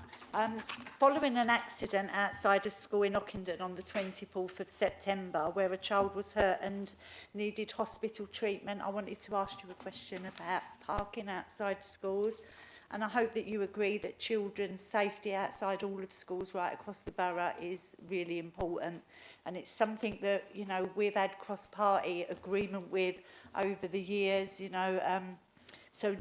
S13: Following an accident outside a school in Ockenden on the 24th of September, where a child was hurt and needed hospital treatment, I wanted to ask you a question about parking outside schools. And I hope that you agree that children's safety outside all of schools right across the borough is really important. And it's something that, you know, we've had cross-party agreement with over the years, you know, so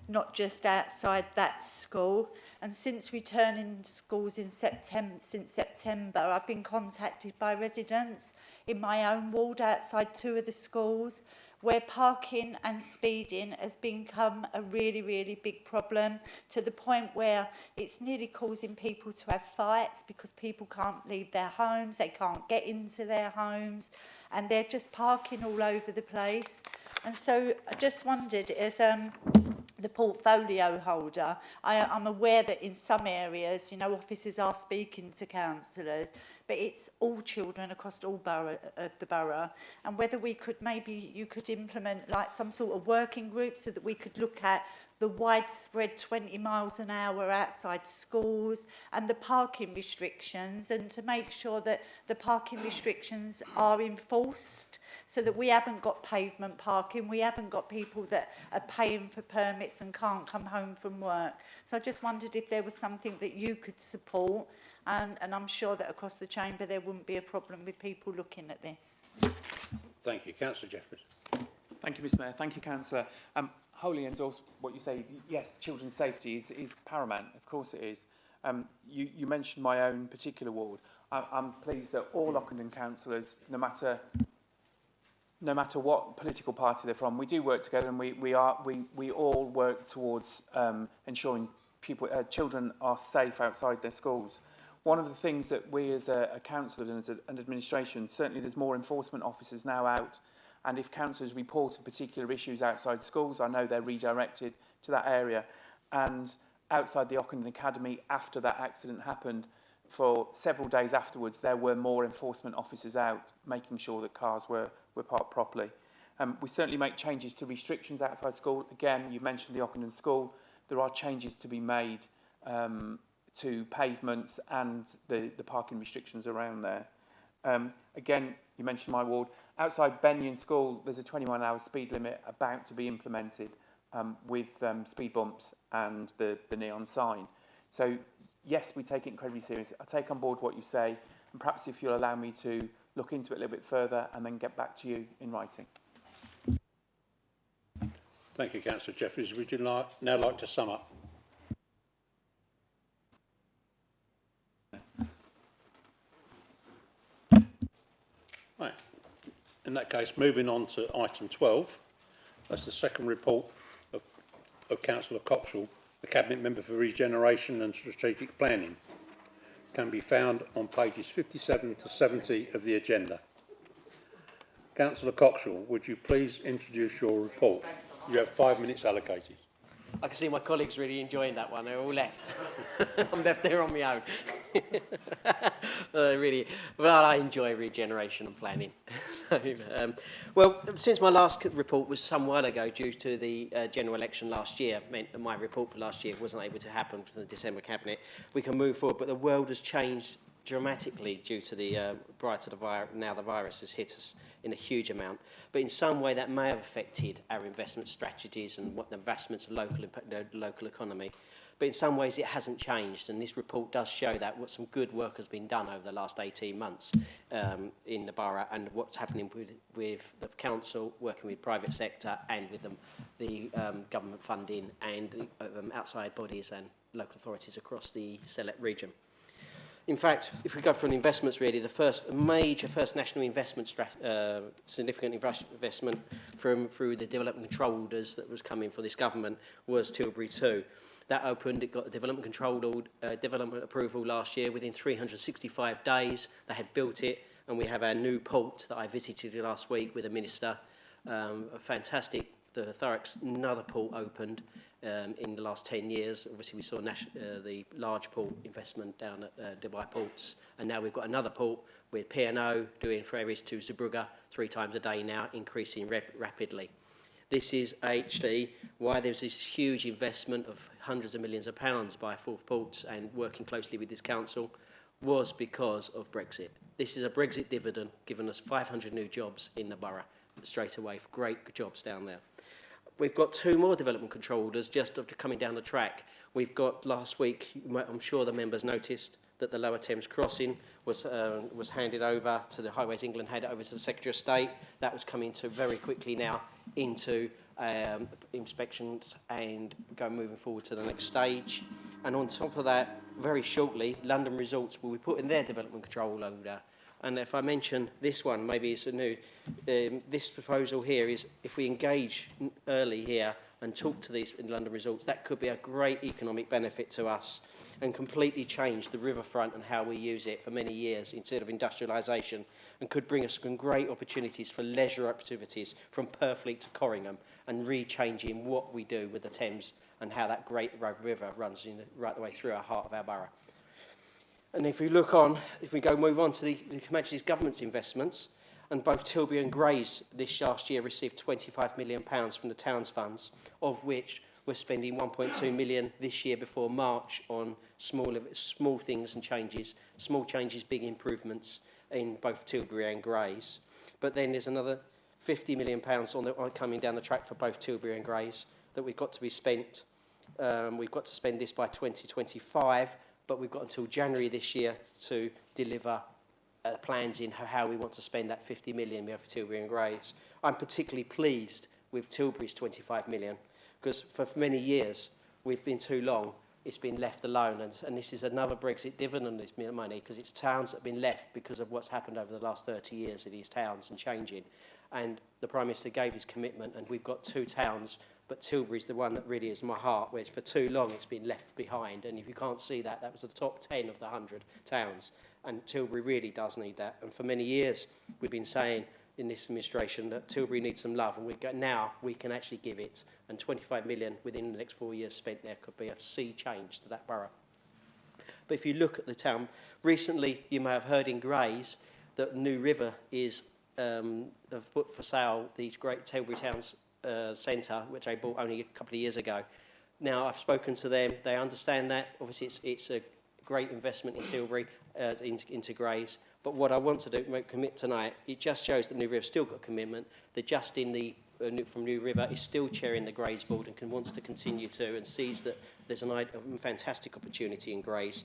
S13: not just outside that school. And since returning to schools in since September, I've been contacted by residents in my own ward outside two of the schools where parking and speeding has become a really, really big problem, to the point where it's nearly causing people to have fights because people can't leave their homes, they can't get into their homes, and they're just parking all over the place. And so I just wondered, as the portfolio holder, I'm aware that in some areas, you know, officers are speaking to councillors, but it's all children across all the borough, and whether we could, maybe you could implement like some sort of working group so that we could look at the widespread 20 miles an hour outside schools and the parking restrictions, and to make sure that the parking restrictions are enforced so that we haven't got pavement parking, we haven't got people that are paying for permits and can't come home from work. So I just wondered if there was something that you could support, and I'm sure that across the chamber there wouldn't be a problem with people looking at this.
S3: Thank you. Councillor Jeffries.
S8: Thank you, Mr Mayor. Thank you, Councillor. Wholly endorse what you say. Yes, children's safety is paramount. Of course it is. You mentioned my own particular ward. I'm pleased that all Ockenden councillors, no matter what political party they're from, we do work together, and we all work towards ensuring children are safe outside their schools. One of the things that we as a council and as an administration, certainly there's more enforcement officers now out, and if councillors report particular issues outside schools, I know they're redirected to that area. And outside the Ockenden Academy, after that accident happened, for several days afterwards, there were more enforcement officers out, making sure that cars were parked properly. We certainly make changes to restrictions outside school. Again, you mentioned the Ockenden School. There are changes to be made to pavements and the parking restrictions around there. Again, you mentioned my ward. Outside Benyon School, there's a 21-hour speed limit about to be implemented with speed bumps and the neon sign. So, yes, we take it incredibly serious. I take on board what you say, and perhaps if you'll allow me to look into it a little bit further and then get back to you in writing.
S3: Thank you, Councillor Jeffries. Would you now like to sum up? Right. In that case, moving on to item 12, that's the second report of Councillor Coxall, the Cabinet Member for Regeneration and Strategic Planning. Can be found on pages 57 to 70 of the agenda. Councillor Coxall, would you please introduce your report? You have 5 minutes allocated.
S14: I can see my colleagues really enjoying that one. They're all left. I'm left there on my own. Really, well, I enjoy regeneration and planning. Well, since my last report was some while ago due to the general election last year, meant that my report for last year wasn't able to happen for the December Cabinet, we can move forward. But the world has changed dramatically due to the prior to the virus. Now the virus has hit us in a huge amount, but in some way that may have affected our investment strategies and what the investments in the local economy. But in some ways it hasn't changed, and this report does show that what some good work has been done over the last 18 months in the borough, and what's happening with the council, working with private sector and with the government funding and outside bodies and local authorities across the Select region. In fact, if we go for investments, really, the first national investment, significant investment through the development control orders that was coming for this government was Tilbury 2. That opened, it got a development approval last year within 365 days. They had built it, and we have our new port that I visited last week with the minister. Fantastic. The Thurrock's another port opened in the last 10 years. Obviously, we saw the large port investment down at Dubai Ports, and now we've got another port with P&O doing ferries to Zeebrugge 3 times a day now, increasing rapidly. This is actually why there's this huge investment of hundreds of millions of pounds by Forth Ports and working closely with this council was because of Brexit. This is a Brexit dividend giving us 500 new jobs in the borough straight away, for great jobs down there. We've got 2 more development control orders just after coming down the track. We've got last week, I'm sure the members noticed, that the Lower Thames crossing was handed over to the Highways England, handed over to the Secretary of State. That was coming to very quickly now into inspections and moving forward to the next stage. And on top of that, very shortly, London Resorts will be putting their development control order. And if I mention this one, maybe it's a new, this proposal here is if we engage early here and talk to these in London Resorts, that could be a great economic benefit to us and completely change the riverfront and how we use it for many years instead of industrialisation, and could bring us some great opportunities for leisure activities from Purfleet to Corringham and re-changing what we do with the Thames and how that great river runs right the way through our heart of our borough. And if we move on to the Her Majesty's Government's investments, and both Tilbury and Grays this last year received £25 million from the Towns funds, of which we're spending 1.2 million this year before March on small things and changes, small changes, big improvements in both Tilbury and Grays. But then there's another £50 million coming down the track for both Tilbury and Grays that we've got to be spent. We've got to spend this by 2025, but we've got until January this year to deliver plans in how we want to spend that 50 million we have for Tilbury and Grays. I'm particularly pleased with Tilbury's 25 million because for many years we've been too long, it's been left alone, and this is another Brexit dividend, this money, because it's towns that have been left because of what's happened over the last 30 years in these towns and changing. And the Prime Minister gave his commitment, and we've got 2 towns, but Tilbury's the one that really is my heart, where for too long it's been left behind. And if you can't see that, that was the top 10 of the 100 towns. And Tilbury really does need that. And for many years, we've been saying in this administration that Tilbury needs some love, and now we can actually give it. And 25 million within the next 4 years spent there could be a sea change to that borough. But if you look at the town, recently you may have heard in Grays that New River is have put for sale these great Tilbury Towns centre, which they bought only a couple of years ago. Now, I've spoken to them. They understand that. Obviously, it's a great investment in Tilbury, into Grays. But what I want to do, commit tonight, it just shows that New River's still got commitment. They're just in the, from New River, is still chairing the Grays board and wants to continue to, and sees that there's a fantastic opportunity in Grays.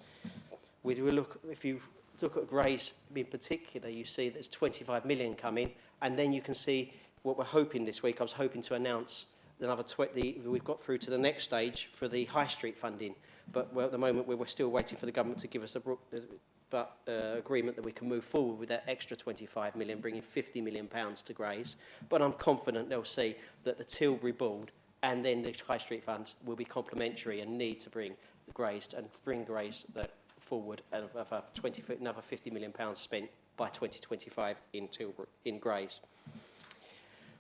S14: If you look at Grays in particular, you see there's 25 million coming, and then you can see what we're hoping this week. I was hoping to announce another 20. We've got through to the next stage for the High Street funding, but at the moment we're still waiting for the government to give us agreement that we can move forward with that extra 25 million, bringing 50 million pounds to Grays. But I'm confident they'll see that the Tilbury board and then the High Street funds will be complementary and need to bring the Grays and bring Grays forward of another 50 million pounds spent by 2025 in Tilbury, in Grays.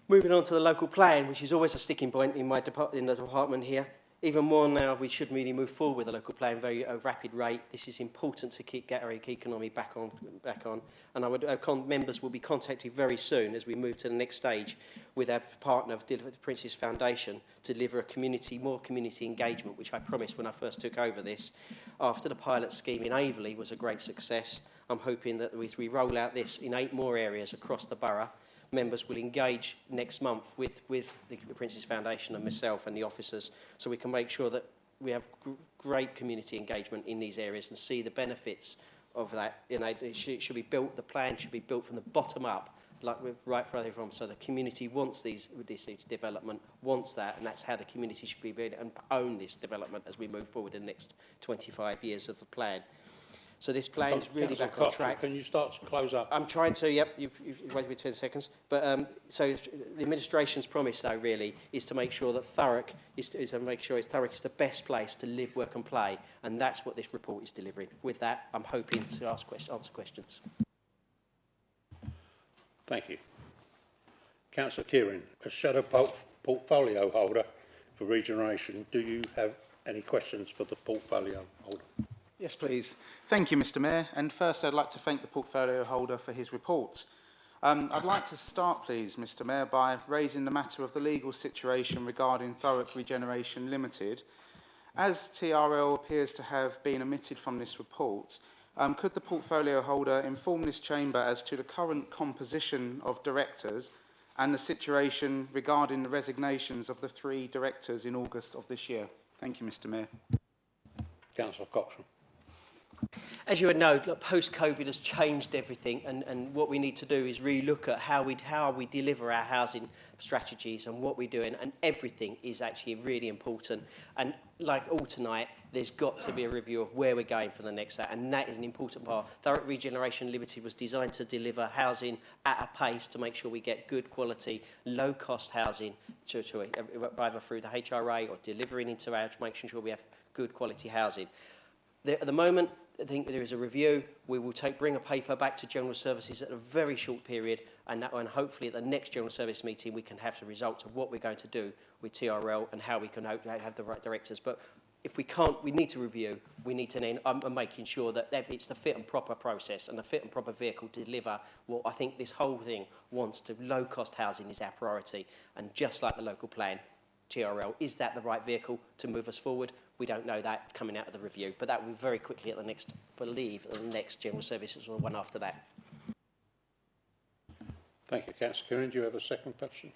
S14: Moving on to the local plan, which is always a sticking point in the department here. Even more now, we should really move forward with the local plan at a rapid rate. This is important to keep Gatwick economy back on. And members will be contacted very soon as we move to the next stage with our partner, the Prince's Foundation, to deliver more community engagement, which I promised when I first took over this. After the pilot scheme in Averley was a great success, I'm hoping that as we roll out this in 8 more areas across the borough, members will engage next month with the Prince's Foundation and myself and the officers, so we can make sure that we have great community engagement in these areas and see the benefits of that. You know, it should be built. The plan should be built from the bottom up, like we've right further from. So the community wants this development, wants that, and that's how the community should be able to own this development as we move forward in the next 25 years of the plan. So this plan is really back on track.
S3: Can you start to close up?
S14: I'm trying to, yep, you've waited me 10 seconds. But so the administration's promise, though, really, is to make sure that Thurrock Thurrock is the best place to live, work and play. And that's what this report is delivering. With that, I'm hoping to answer questions.
S3: Thank you. Councillor Kieran, as shadow portfolio holder for Regeneration, do you have any questions for the portfolio holder?
S1: Yes, please. Thank you, Mr. Mayor. And first, I'd like to thank the portfolio holder for his report. I'd like to start, please, Mr. Mayor, by raising the matter of the legal situation regarding Thurrock Regeneration Limited. As TRL appears to have been omitted from this report, could the portfolio holder inform this chamber as to the current composition of directors and the situation regarding the resignations of the 3 directors in August of this year? Thank you, Mr. Mayor.
S3: Councillor Coxon.
S14: As you would know, post-COVID has changed everything, and what we need to do is really look at how we deliver our housing strategies and what we're doing, and everything is actually really important. And like all tonight, there's got to be a review of where we're going for the next day, and that is an important part. Thurrock Regeneration Limited was designed to deliver housing at a pace to make sure we get good quality, low-cost housing, either through the HRA or delivering into our, making sure we have good quality housing. At the moment, I think there is a review. We will bring a paper back to General Services at a very short period, and hopefully at the next General Service meeting we can have the results of what we're going to do with TRL and how we can have the right directors. But if we can't, we need to review. We need to then, I'm making sure that it's the fit and proper process and the fit and proper vehicle to deliver what I think this whole thing wants to. Low-cost housing is our priority, and just like the local plan, TRL, is that the right vehicle to move us forward? We don't know that coming out of the review, but that will be very quickly at the next, I believe, at the next general services or one after that.
S3: Thank you, Councillor Kieran. Do you have a second question?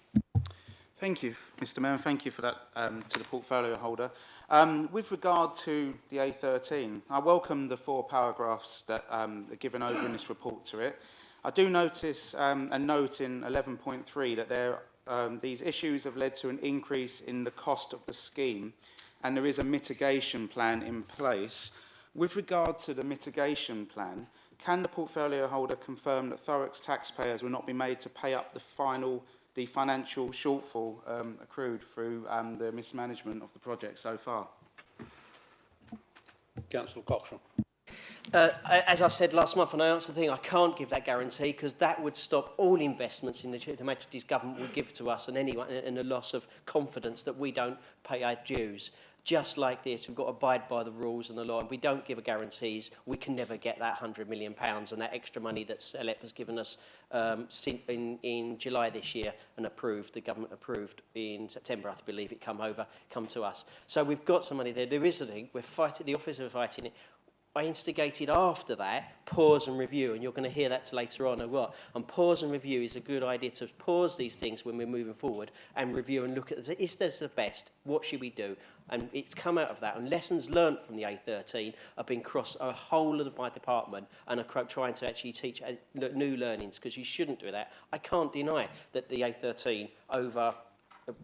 S1: Thank you, Mr Mayor, and thank you for that to the portfolio holder. With regard to the A13, I welcome the 4 paragraphs that are given over in this report to it. I do notice and note in 11.3 that there these issues have led to an increase in the cost of the scheme, and there is a mitigation plan in place. With regard to the mitigation plan, can the portfolio holder confirm that Thurrock's taxpayers will not be made to pay up the financial shortfall accrued through the mismanagement of the project so far?
S3: Councillor Coxon.
S14: As I said last month, and I answered the thing, I can't give that guarantee because that would stop all investments in the Majesty's government would give to us, and anyone, and a loss of confidence that we don't pay our dues. Just like this, we've got to abide by the rules and the law, and we don't give guarantees. We can never get that £100 million and that extra money that CELEP has given us in July this year and approved. The government approved in September, I believe it come to us. So we've got some money there. There is a thing. We're fighting. The officers are fighting it. I instigated after that, pause and review, and you're going to hear that later on or what. And pause and review is a good idea to pause these things when we're moving forward and review and look at, is this the best? What should we do? And it's come out of that. And lessons learnt from the A13 have been across a whole of my department and are trying to actually teach new learnings, because you shouldn't do that. I can't deny that the A13 over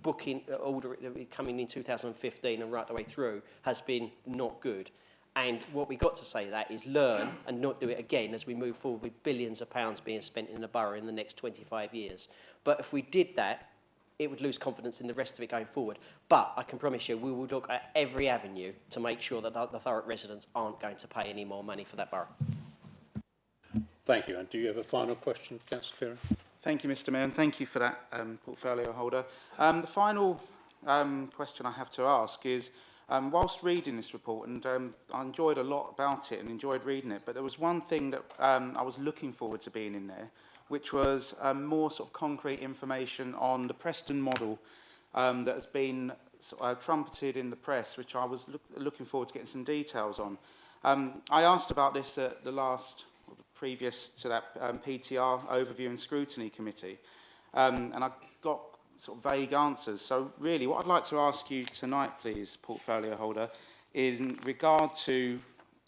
S14: booking order coming in 2015 and right the way through has been not good. And what we've got to say that is learn and not do it again as we move forward with billions of pounds being spent in the borough in the next 25 years. But if we did that, it would lose confidence in the rest of it going forward. But I can promise you we will look at every avenue to make sure that the Thurrock residents aren't going to pay any more money for that borough.
S3: Thank you. And do you have a final question, Councillor Kieran?
S1: Thank you, Mr Mayor, and thank you for that, portfolio holder. The final question I have to ask is, whilst reading this report, and I enjoyed a lot about it and enjoyed reading it, but there was one thing that I was looking forward to being in there, which was more sort of concrete information on the Preston model that has been trumpeted in the press, which I was looking forward to getting some details on. I asked about this at the previous to that PTR overview and scrutiny committee, and I got sort of vague answers. So really what I'd like to ask you tonight, please, portfolio holder, is in regard to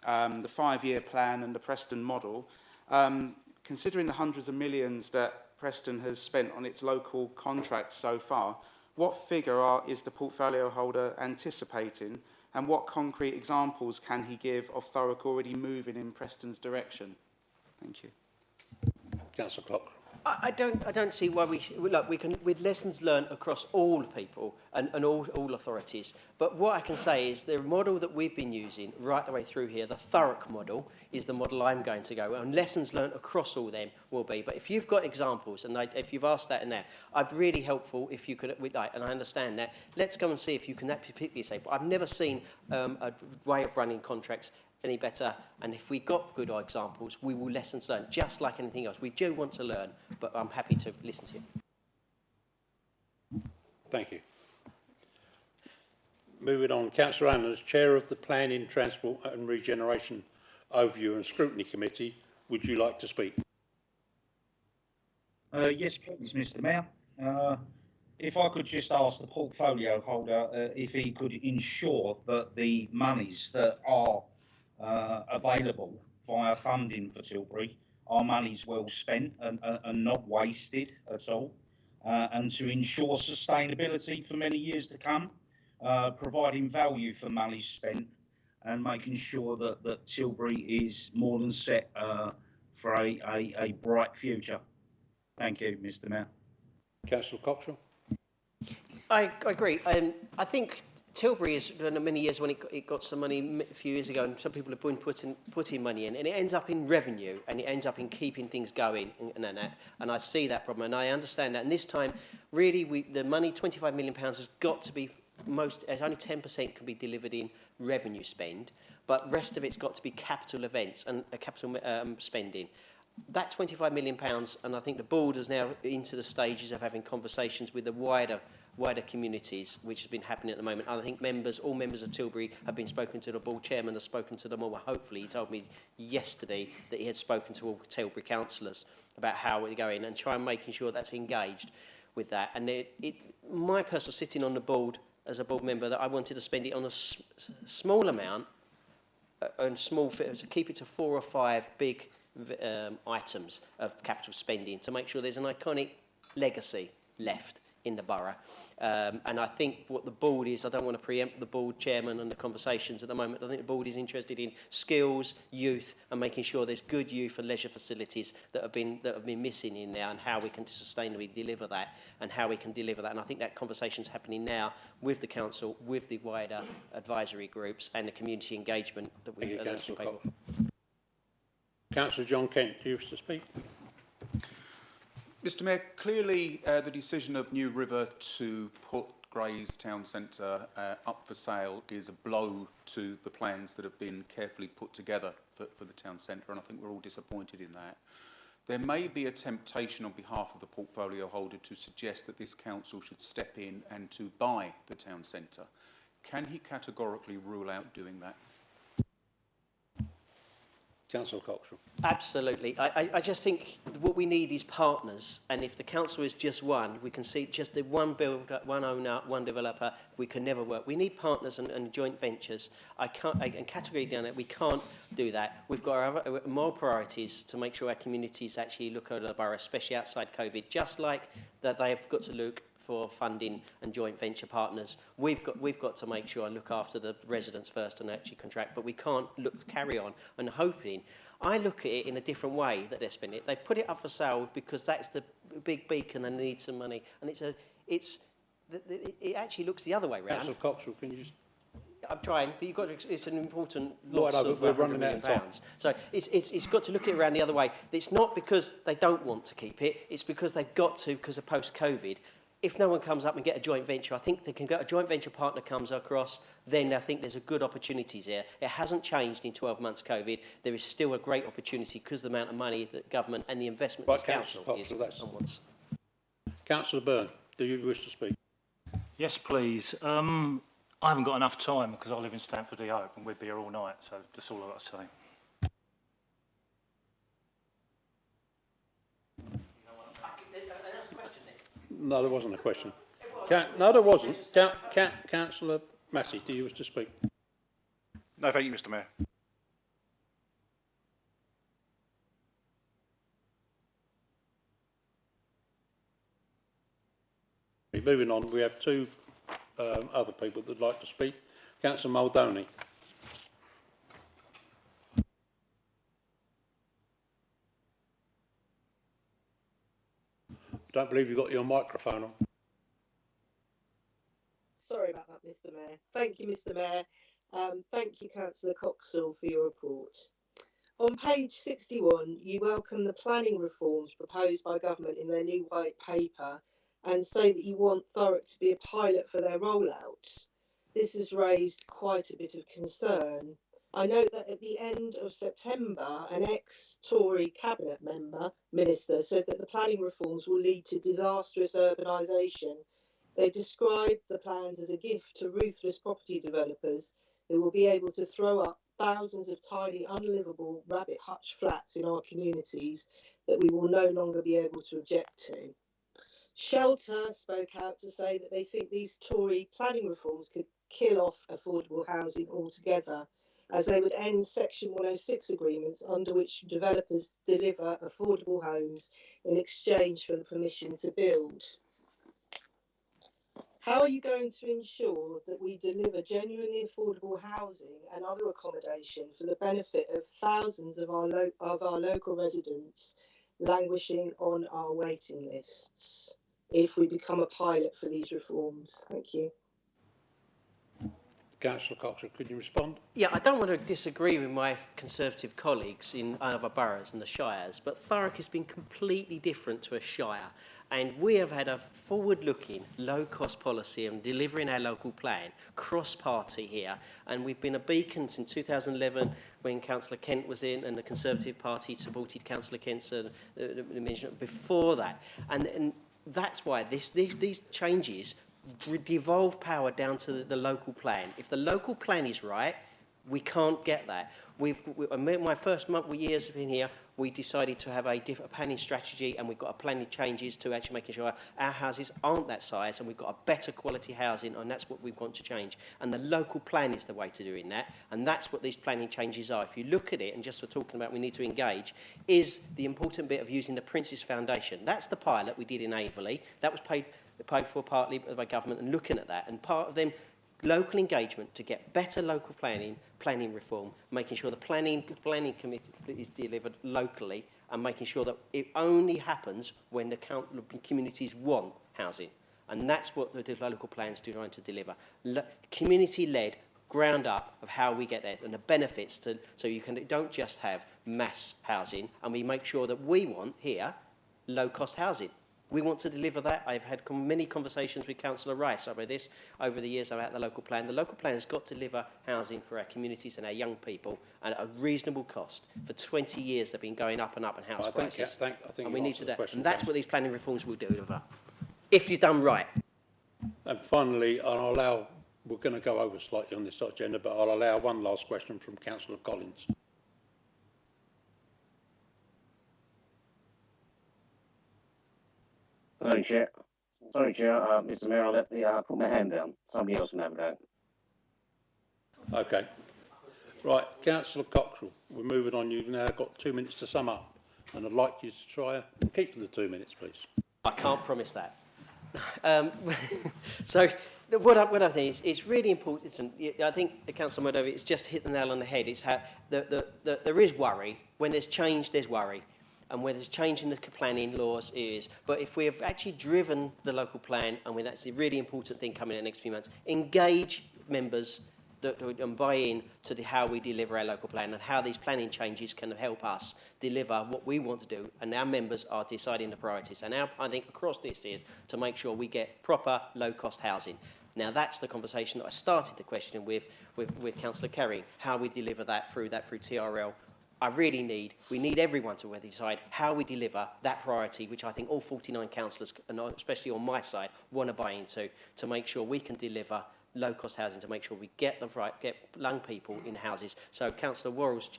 S1: the 5-year plan and the Preston model, considering the hundreds of millions that Preston has spent on its local contracts so far, what figure is the portfolio holder anticipating, and what concrete examples can he give of Thurrock already moving in Preston's direction? Thank you.
S3: Councillor Clock.
S14: I don't see why we can, with lessons learned across all people and all authorities. But what I can say is the model that we've been using right the way through here, the Thurrock model, is the model I'm going to go. And lessons learned across all them will be. But if you've got examples, and if you've asked that in there, I'd really helpful if you could, and I understand that, let's go and see if you can particularly say, but I've never seen a way of running contracts any better, and if we've got good examples, we will lessons learned, just like anything else. We do want to learn, but I'm happy to listen to you.
S3: Thank you. Moving on, Councillor Allen, as Chair of the Planning, Transport and Regeneration Overview and Scrutiny Committee, would you like to speak?
S6: Yes, please, Mr Mayor. If I could just ask the portfolio holder if he could ensure that the monies that are available via funding for Tilbury are monies well spent and not wasted at all, and to ensure sustainability for many years to come, providing value for money spent and making sure that Tilbury is more than set for a bright future. Thank you, Mr Mayor.
S3: Councillor Coxon.
S14: I agree. I think Tilbury is many years when it got some money a few years ago, and some people have been putting money in, and it ends up in revenue, and it ends up in keeping things going, and I see that problem, and I understand that. And this time, really, the money, £25 million, has got to be only 10% can be delivered in revenue spend, but rest of it's got to be capital events and capital spending. That £25 million, and I think the board is now into the stages of having conversations with the wider communities, which has been happening at the moment. I think all members of Tilbury have been spoken to. The board chairman has spoken to them all. Well, hopefully, he told me yesterday that he had spoken to all Tilbury councillors about how we're going and try and making sure that's engaged with that. And my personal sitting on the board as a board member, that I wanted to spend it on a small amount and to keep it to 4 or 5 big items of capital spending to make sure there's an iconic legacy left in the borough. And I think what the board is, I don't want to preempt the board chairman and the conversations at the moment. I think the board is interested in skills, youth, and making sure there's good youth and leisure facilities that have been missing in there, and how we can sustainably deliver that, and how we can deliver that. And I think that conversation's happening now with the council, with the wider advisory groups, and the community engagement that we.
S3: Councillor John Kent, do you wish to speak?
S1: Mr Mayor, clearly the decision of New River to put Grays Town Centre up for sale is a blow to the plans that have been carefully put together for the town centre, and I think we're all disappointed in that. There may be a temptation on behalf of the portfolio holder to suggest that this council should step in and to buy the town centre. Can he categorically rule out doing that?
S3: Councillor Coxwell.
S14: Absolutely. I just think what we need is partners, and if the council is just one, we can see just the one builder, one owner, one developer, we can never work. We need partners and joint ventures. I can category down it, we can't do that. We've got our other, more priorities to make sure our communities actually look at the borough, especially outside COVID, just like that they've got to look for funding and joint venture partners. We've got to make sure and look after the residents first and actually contract, but we can't carry on and hoping. I look at it in a different way that they're spending it. They've put it up for sale because that's the big beacon and they need some money, and it actually looks the other way around.
S3: Councillor Coxwell, can you just...
S14: I'm trying, but you've got to, it's an important loss of
S3: we're
S14: £100
S3: running
S14: million.
S3: out of time.
S14: So it's got to look at it around the other way. It's not because they don't want to keep it, it's because they've got to because of post-COVID. If no one comes up and get a joint venture, I think they can get a joint venture partner comes across, then I think there's a good opportunities there. It hasn't changed in 12 months COVID. There is still a great opportunity because of the amount of money that government and the investment this council is onwards.
S3: Councillor Byrne, do you wish to speak?
S7: Yes, please. I haven't got enough time because I live in Stamford-de-Hope and we'd be here all night, so that's all I've got to say.
S3: No, there wasn't a question. No, there wasn't. Councillor Massey, do you wish to speak?
S15: No, thank you, Mr Mayor.
S3: Moving on, we have 2 other people that would like to speak. Councillor Muldowney. Don't believe you've got your microphone on.
S11: Sorry about that, Mr Mayor. Thank you, Mr Mayor. Thank you, Councillor Coxwell, for your report. On page 61, you welcome the planning reforms proposed by government in their new white paper and say that you want Thurrock to be a pilot for their rollout. This has raised quite a bit of concern. I note that at the end of September, an ex-Tory cabinet minister said that the planning reforms will lead to disastrous urbanisation. They described the plans as a gift to ruthless property developers who will be able to throw up thousands of tiny, unlivable rabbit hutch flats in our communities that we will no longer be able to object to. Shelter spoke out to say that they think these Tory planning reforms could kill off affordable housing altogether, as they would end Section 106 agreements under which developers deliver affordable homes in exchange for the permission to build. How are you going to ensure that we deliver genuinely affordable housing and other accommodation for the benefit of thousands of our local residents languishing on our waiting lists if we become a pilot for these reforms? Thank you.
S3: Councillor Coxon, could you respond?
S14: Yeah, I don't want to disagree with my Conservative colleagues in other boroughs and the shires, but Thurrock has been completely different to a shire. And we have had a forward-looking, low-cost policy on delivering our local plan, cross-party here. And we've been a beacon since 2011 when Councillor Kent was in and the Conservative Party supported Councillor Kent's mention before that. And that's why these changes devolve power down to the local plan. If the local plan is right, we can't get that. My first years in here, we decided to have a different planning strategy, and we've got a planning changes to actually making sure our houses aren't that size, and we've got a better quality housing, and that's what we want to change. And the local plan is the way to doing that, and that's what these planning changes are. If you look at it, and just for talking about we need to engage, is the important bit of using the Prince's Foundation. That's the pilot we did in Averley. That was paid for partly by government, and looking at that, and part of them local engagement to get better local planning reform, making sure the planning committee is delivered locally, and making sure that it only happens when the communities want housing. And that's what the local plans are trying to deliver. Community-led, ground up of how we get there, and the benefits to, so you don't just have mass housing, and we make sure that we want here low-cost housing. We want to deliver that. I've had many conversations with Councillor Rice over this over the years about the local plan. The local plan has got to deliver housing for our communities and our young people at a reasonable cost. For 20 years, they've been going up and up in house prices.
S3: I think
S14: and we need to do that.
S3: question,
S14: And that's what these planning reforms will deliver, if you're done right.
S3: And finally, we're going to go over slightly on this agenda, but I'll allow one last question from Councillor Collins.
S5: Sorry, Chair. Mr. Mayor, I'll let put my hand down. Somebody else can have it out.
S3: Okay. Right, Councillor Cockrell, we're moving on. You've now got 2 minutes to sum up, and I'd like you to try and keep to the 2 minutes, please.
S14: I can't promise that. So what I think is it's really important. I think the Councillor Murdo, it's just hit the nail on the head. It's how there is worry. When there's change, there's worry. And when there's change in the planning laws, it is. But if we have actually driven the local plan, and that's a really important thing coming in the next few months, engage members and buy in to how we deliver our local plan and how these planning changes can help us deliver what we want to do. And our members are deciding the priorities. And now I think across this is to make sure we get proper low-cost housing. Now, that's the conversation that I started the question with Councillor Kerry, how we deliver that through TRL. We need everyone to decide how we deliver that priority, which I think all 49 councillors, and especially on my side, want to buy into, to make sure we can deliver low-cost housing, to make sure we get young people in houses. So Councillor Worrell's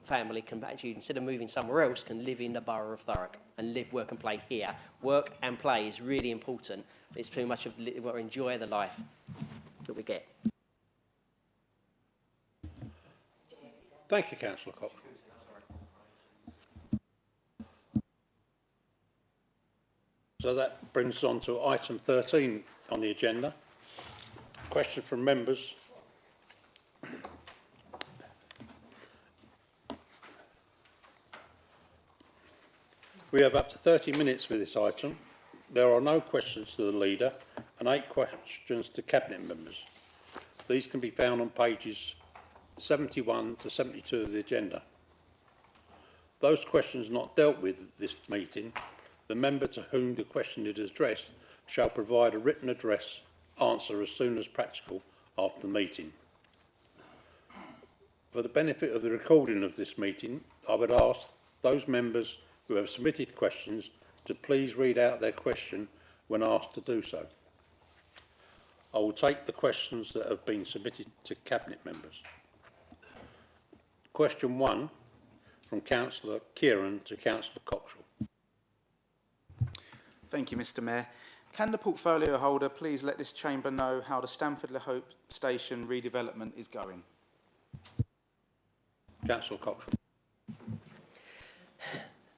S14: family can actually, instead of moving somewhere else, can live in the borough of Thurrock and live, work and play here. Work and play is really important. It's too much of enjoy the life that we get.
S3: Thank you, Councillor Cox. So that brings us on to item 13 on the agenda. Question from members. We have up to 30 minutes for this item. There are no questions to the leader and 8 questions to cabinet members. These can be found on pages 71 to 72 of the agenda. Those questions not dealt with at this meeting, the member to whom the question is addressed shall provide a written answer as soon as practical after the meeting. For the benefit of the recording of this meeting, I would ask those members who have submitted questions to please read out their question when asked to do so. I will take the questions that have been submitted to Cabinet members. Question 1 from Councillor Kieran to Councillor Coxall.
S1: Thank you, Mr. Mayor. Can the portfolio holder please let this chamber know how the Stamford-Le Hope station redevelopment is going?
S3: Councillor Coxall.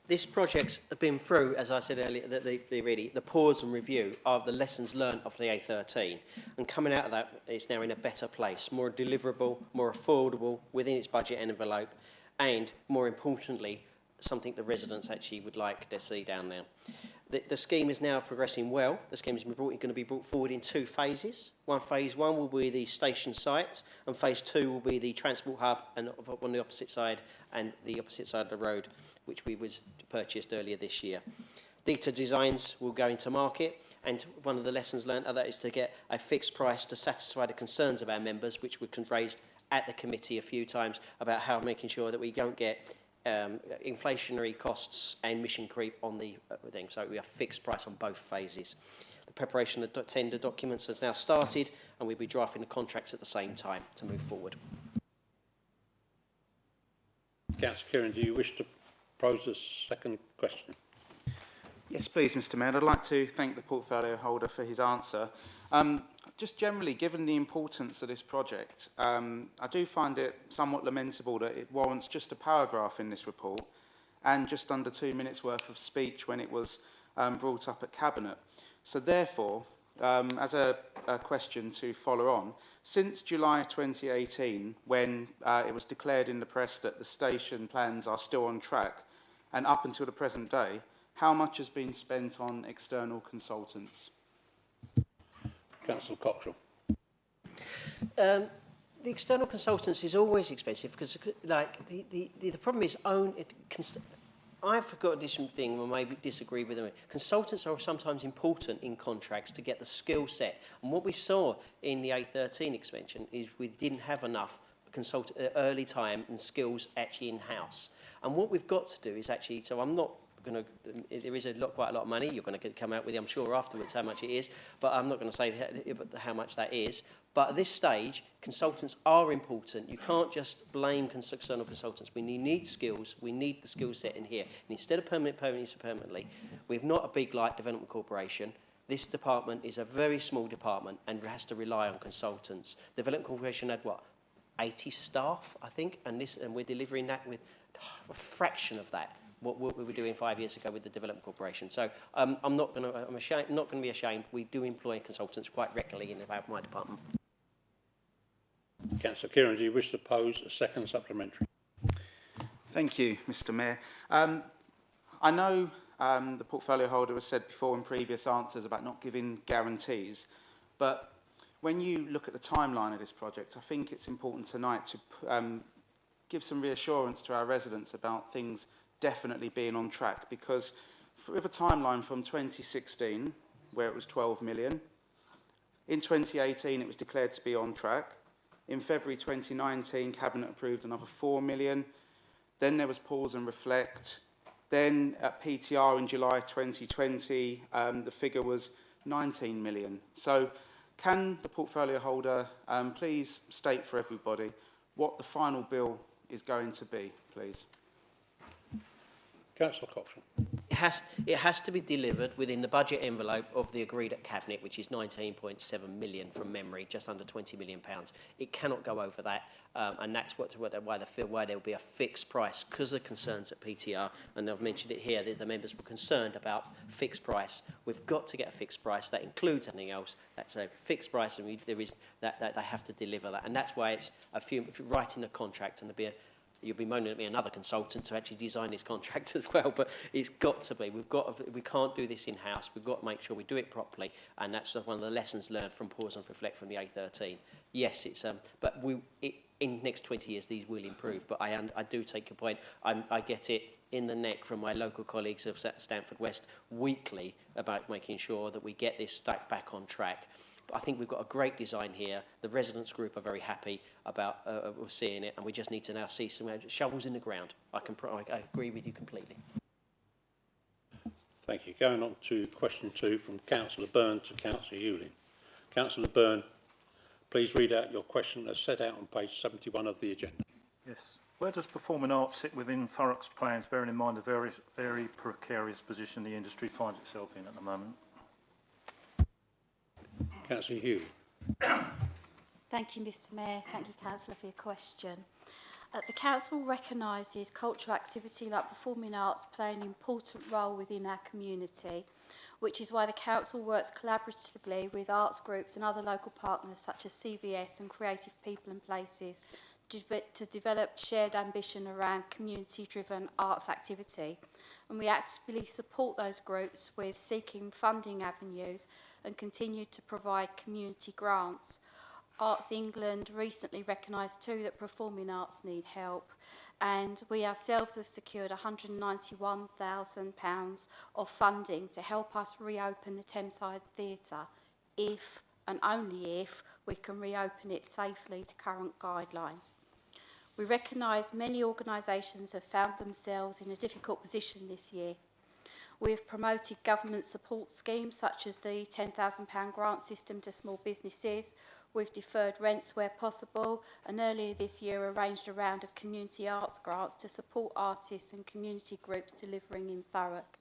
S14: This project's been through, as I said earlier, the pause and review of the lessons learned of the A13. And coming out of that, it's now in a better place, more deliverable, more affordable within its budget envelope, and more importantly, something the residents actually would like to see down there. The scheme is now progressing well. The scheme is going to be brought forward in 2 phases. Phase one will be the station site, and phase 2 will be the transport hub and on the opposite side and the opposite side of the road, which we was purchased earlier this year. Detailed designs will go into market, and one of the lessons learned of that is to get a fixed price to satisfy the concerns of our members, which we've raised at the committee a few times about how making sure that we don't get inflationary costs and mission creep on the thing. So we have fixed price on both phases. The preparation of the tender documents has now started, and we'll be drafting the contracts at the same time to move forward.
S3: Councillor Kieran, do you wish to pose a second question?
S1: Yes, please, Mr. Mayor. I'd like to thank the portfolio holder for his answer. Just generally, given the importance of this project, I do find it somewhat lamentable that it warrants just a paragraph in this report and just under 2 minutes worth of speech when it was brought up at Cabinet. So therefore, as a question to follow on, since July 2018, when it was declared in the press that the station plans are still on track, and up until the present day, how much has been spent on external consultants?
S3: Councillor Cockrell.
S14: The external consultants is always expensive because, like, the problem is I've got a different thing, or maybe disagree with them. Consultants are sometimes important in contracts to get the skill set. And what we saw in the A13 expansion is we didn't have enough early time and skills actually in-house. And what we've got to do is actually, so I'm not going to, there is quite a lot of money you're going to come out with, I'm sure, afterwards how much it is, but I'm not going to say how much that is. But at this stage, consultants are important. You can't just blame external consultants. We need skills. We need the skill set in here. And instead of permanently, we've not a big like development corporation. This department is a very small department and has to rely on consultants. Development corporation had what, 80 staff, I think, and we're delivering that with a fraction of that. What we were doing 5 years ago with the Development Corporation. So I'm not going to be ashamed. We do employ consultants quite regularly in my department.
S3: Councillor Kieran, do you wish to pose a second supplementary?
S1: Thank you, Mr. Mayor. I know the portfolio holder has said before in previous answers about not giving guarantees, but when you look at the timeline of this project, I think it's important tonight to give some reassurance to our residents about things definitely being on track, because with a timeline from 2016 where it was 12 million, in 2018 it was declared to be on track, in February 2019 Cabinet approved another 4 million, then there was pause and reflect, then at PTR in July 2020 the figure was 19 million. So can the portfolio holder please state for everybody what the final bill is going to be, please?
S3: Councillor Cochrane.
S14: It has to be delivered within the budget envelope of the agreed at Cabinet, which is 19.7 million from memory, just under £20 million. It cannot go over that, and that's why there will be a fixed price because of concerns at PTR. And I've mentioned it here. The members were concerned about fixed price. We've got to get a fixed price that includes anything else. That's a fixed price, and there is that they have to deliver that, and that's why it's writing a contract and there'll be you'll be moaning at me another consultant to actually design this contract as well, but it's got to be. We can't do this in-house. We've got to make sure we do it properly, and that's one of the lessons learned from pause and reflect from the A13. Yes, it's but in the next 20 years these will improve. But I do take your point. I get it in the neck from my local colleagues of Stamford West weekly about making sure that we get this stack back on track. But I think we've got a great design here. The residents group are very happy about seeing it, and we just need to now see some shovels in the ground. I agree with you completely.
S3: Thank you. Going on to question 2 from Councillor Byrne to Councillor Ewing. Councillor Byrne, please read out your question as set out on page 71 of the agenda.
S7: Yes. Where does performing arts sit within Thurrock's plans, bearing in mind the very precarious position the industry finds itself in at the moment?
S3: Councillor Hugh.
S16: Thank you, Mr. Mayor. Thank you, Councillor, for your question. The Council recognises cultural activity like performing arts play an important role within our community, which is why the Council works collaboratively with arts groups and other local partners such as CVS and Creative People and Places to develop shared ambition around community-driven arts activity. and we actively support those groups with seeking funding avenues and continue to provide community grants. Arts England recently recognised too that performing arts need help, and we ourselves have secured £191,000 of funding to help us reopen the Thames Theatre if and only if we can reopen it safely to current guidelines. We recognise many organisations have found themselves in a difficult position this year. We have promoted government support schemes such as the £10,000 grant system to small businesses. We've deferred rents where possible, and earlier this year arranged a round of community arts grants to support artists and community groups delivering in Thurrock.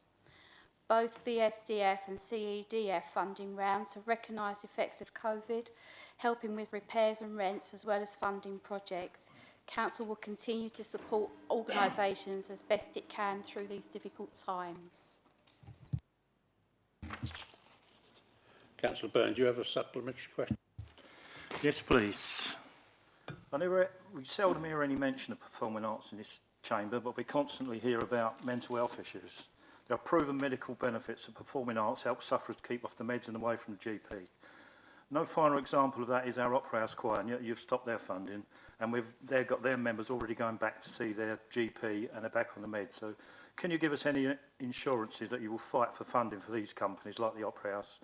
S16: Both VSDF and CEDF funding rounds have recognised effects of COVID, helping with repairs and rents as well as funding projects. Council will continue to support organisations as best it can through these difficult times.
S3: Councillor Byrne, do you have a supplementary question?
S7: Yes, please. We seldom hear any mention of performing arts in this chamber, but we constantly hear about mental health issues. There are proven medical benefits of performing arts help sufferers keep off the meds and away from the GP. No finer example of that is our Opera House Choir, and yet you've stopped their funding, and they've got their members already going back to see their GP and they're back on the meds. So can you give us any assurances that you will fight for funding for these companies like the Opera House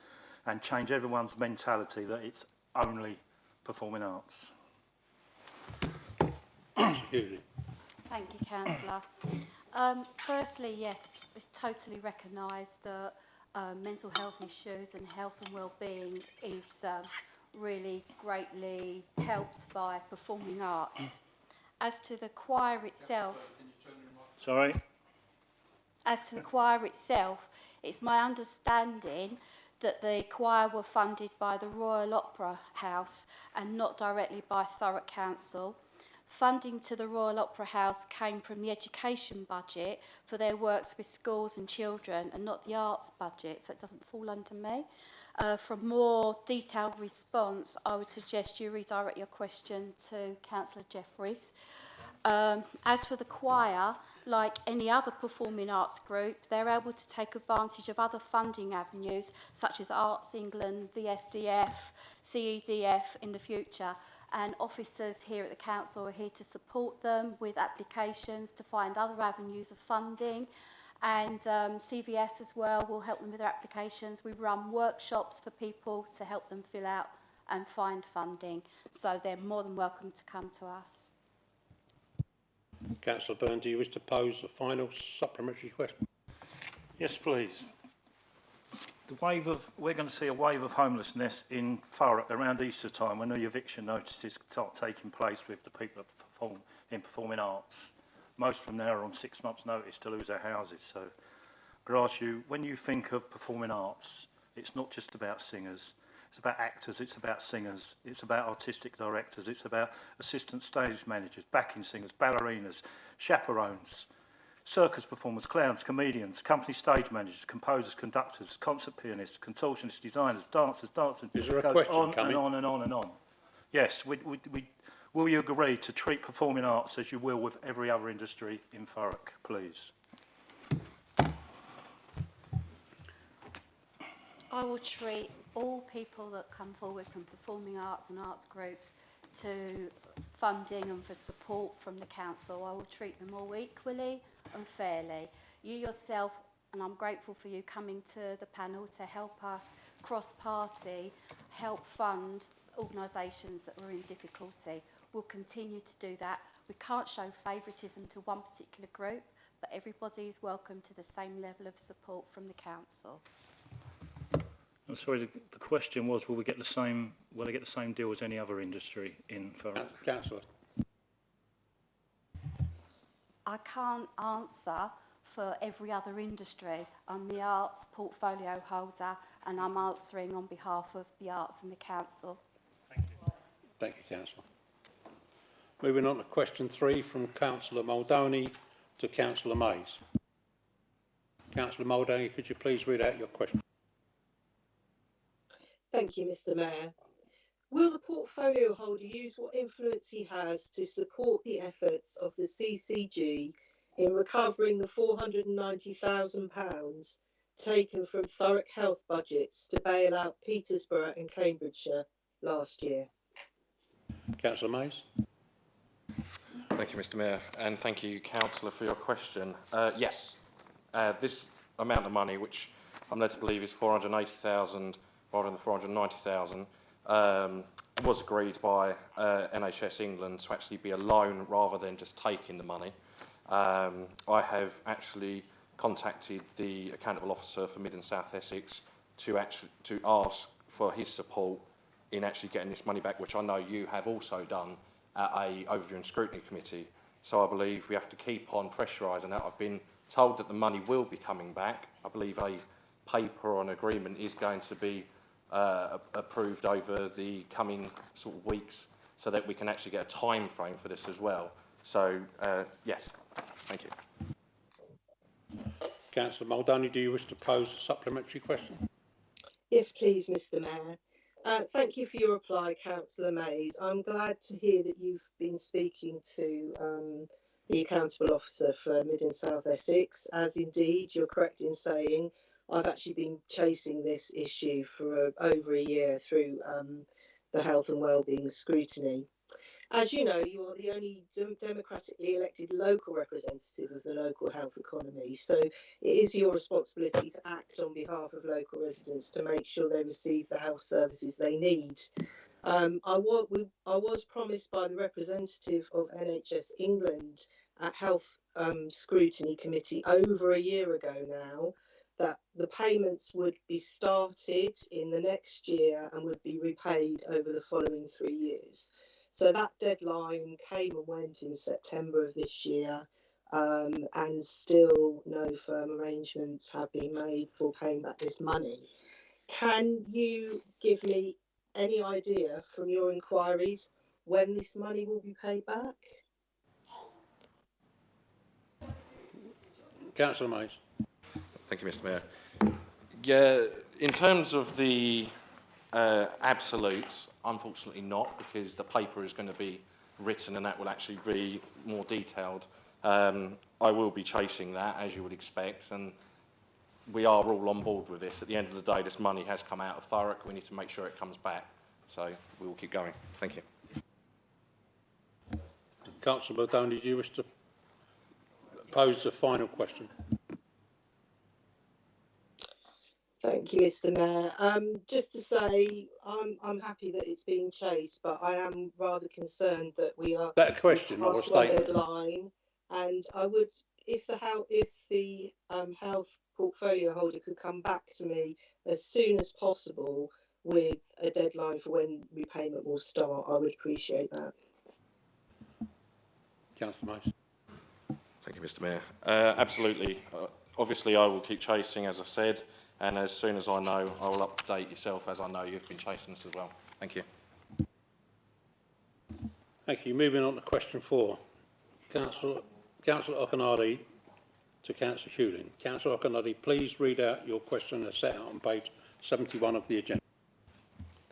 S7: and change everyone's mentality that it's only performing arts?
S16: Thank you, Councillor. Firstly, yes, we totally recognise that mental health issues and health and well-being is really greatly helped by performing arts. As to the choir itself, it's my understanding that the choir were funded by the Royal Opera House and not directly by Thurrock Council. Funding to the Royal Opera House came from the education budget for their works with schools and children and not the arts budget, so it doesn't fall under me. For a more detailed response, I would suggest you redirect your question to Councillor Jeffreys. As for the choir, like any other performing arts group, they're able to take advantage of other funding avenues such as Arts England, VSDF, CEDF in the future. And officers here at the council are here to support them with applications to find other avenues of funding, and CVS as well will help them with their applications. We run workshops for people to help them fill out and find funding, so they're more than welcome to come to us.
S3: Councillor Byrne, do you wish to pose a final supplementary question?
S7: Yes, please. We're going to see a wave of homelessness in Thurrock around Easter time when the eviction notices start taking place with the people that performing arts. Most of them now are on 6 months' notice to lose their houses. So, I ask you, when you think of performing arts, it's not just about singers. It's about actors, it's about singers, it's about artistic directors, it's about assistant stage managers, backing singers, ballerinas, chaperones, circus performers, clowns, comedians, company stage managers, composers, conductors, concert pianists, contortionists, designers, dancers.
S3: Is there a
S7: goes
S3: question
S7: on
S3: coming?
S7: and on and on and on. Yes, will you agree to treat performing arts as you will with every other industry in Thurrock, please?
S16: I will treat all people that come forward from performing arts and arts groups to funding and for support from the council. I will treat them all equally and fairly. You yourself, and I'm grateful for you coming to the panel to help us cross-party, help fund organisations that were in difficulty. We'll continue to do that. We can't show favouritism to one particular group, but everybody is welcome to the same level of support from the council.
S7: I'm sorry, the question was, will they get the same deal as any other industry in Thurrock?
S3: Councillor.
S16: I can't answer for every other industry. I'm the arts portfolio holder and I'm answering on behalf of the arts and the council.
S7: Thank you.
S3: Thank you, Councillor. Moving on to question 3 from Councillor Muldowney to Councillor Mays. Councillor Muldowney, could you please read out your question?
S11: Thank you, Mr. Mayor. Will the portfolio holder use what influence he has to support the efforts of the CCG in recovering the £490,000 taken from Thurrock health budgets to bail out Peterborough and Cambridgeshire last year?
S3: Councillor Mays.
S17: Thank you, Mr. Mayor, and thank you, Councillor, for your question. Yes, this amount of money, which I'm led to believe is 480,000 rather than the 490,000, was agreed by NHS England to actually be a loan rather than just taking the money. I have actually contacted the accountable officer for Mid and South Essex to ask for his support in actually getting this money back, which I know you have also done at a overview and scrutiny committee. So I believe we have to keep on pressurising that. I've been told that the money will be coming back. I believe a paper or an agreement is going to be approved over the coming sort of weeks so that we can actually get a time frame for this as well. So yes, thank you.
S3: Councillor Muldowney, do you wish to pose a supplementary question?
S11: Yes, please, Mr. Mayor. Thank you for your reply, Councillor Mays. I'm glad to hear that you've been speaking to the accountable officer for Mid and South Essex, as indeed you're correct in saying I've actually been chasing this issue for over a year through the health and wellbeing scrutiny. As you know, you are the only democratically elected local representative of the local health economy, so it is your responsibility to act on behalf of local residents to make sure they receive the health services they need. I was promised by the representative of NHS England at Health Scrutiny Committee over a year ago now that the payments would be started in the next year and would be repaid over the following 3 years. So that deadline came and went in September of this year, and still no firm arrangements have been made for paying back this money. Can you give me any idea from your inquiries when this money will be paid back?
S3: Councillor Mays.
S17: Thank you, Mr. Mayor. Yeah, in terms of the absolutes, unfortunately not, because the paper is going to be written and that will actually be more detailed. I will be chasing that, as you would expect, and we are all on board with this. At the end of the day, this money has come out of Thurrock. We need to make sure it comes back. So we will keep going. Thank you.
S3: Councillor Muldowney, do you wish to pose a final question?
S11: Thank you, Mr. Mayor. Just to say, I'm happy that it's being chased, but I am rather concerned that we are
S3: That a question or a
S11: past one
S3: statement?
S11: deadline. And I would, if the health portfolio holder could come back to me as soon as possible with a deadline for when repayment will start, I would appreciate that.
S3: Councillor Mays.
S17: Thank you, Mr. Mayor. Absolutely. Obviously, I will keep chasing, as I said, and as soon as I know, I will update yourself, as I know you've been chasing this as well. Thank you.
S3: Thank you. Moving on to question 4. Councillor Okanadi to Councillor Hewling. Councillor Okanadi, please read out your question as set out on page 71 of the agenda.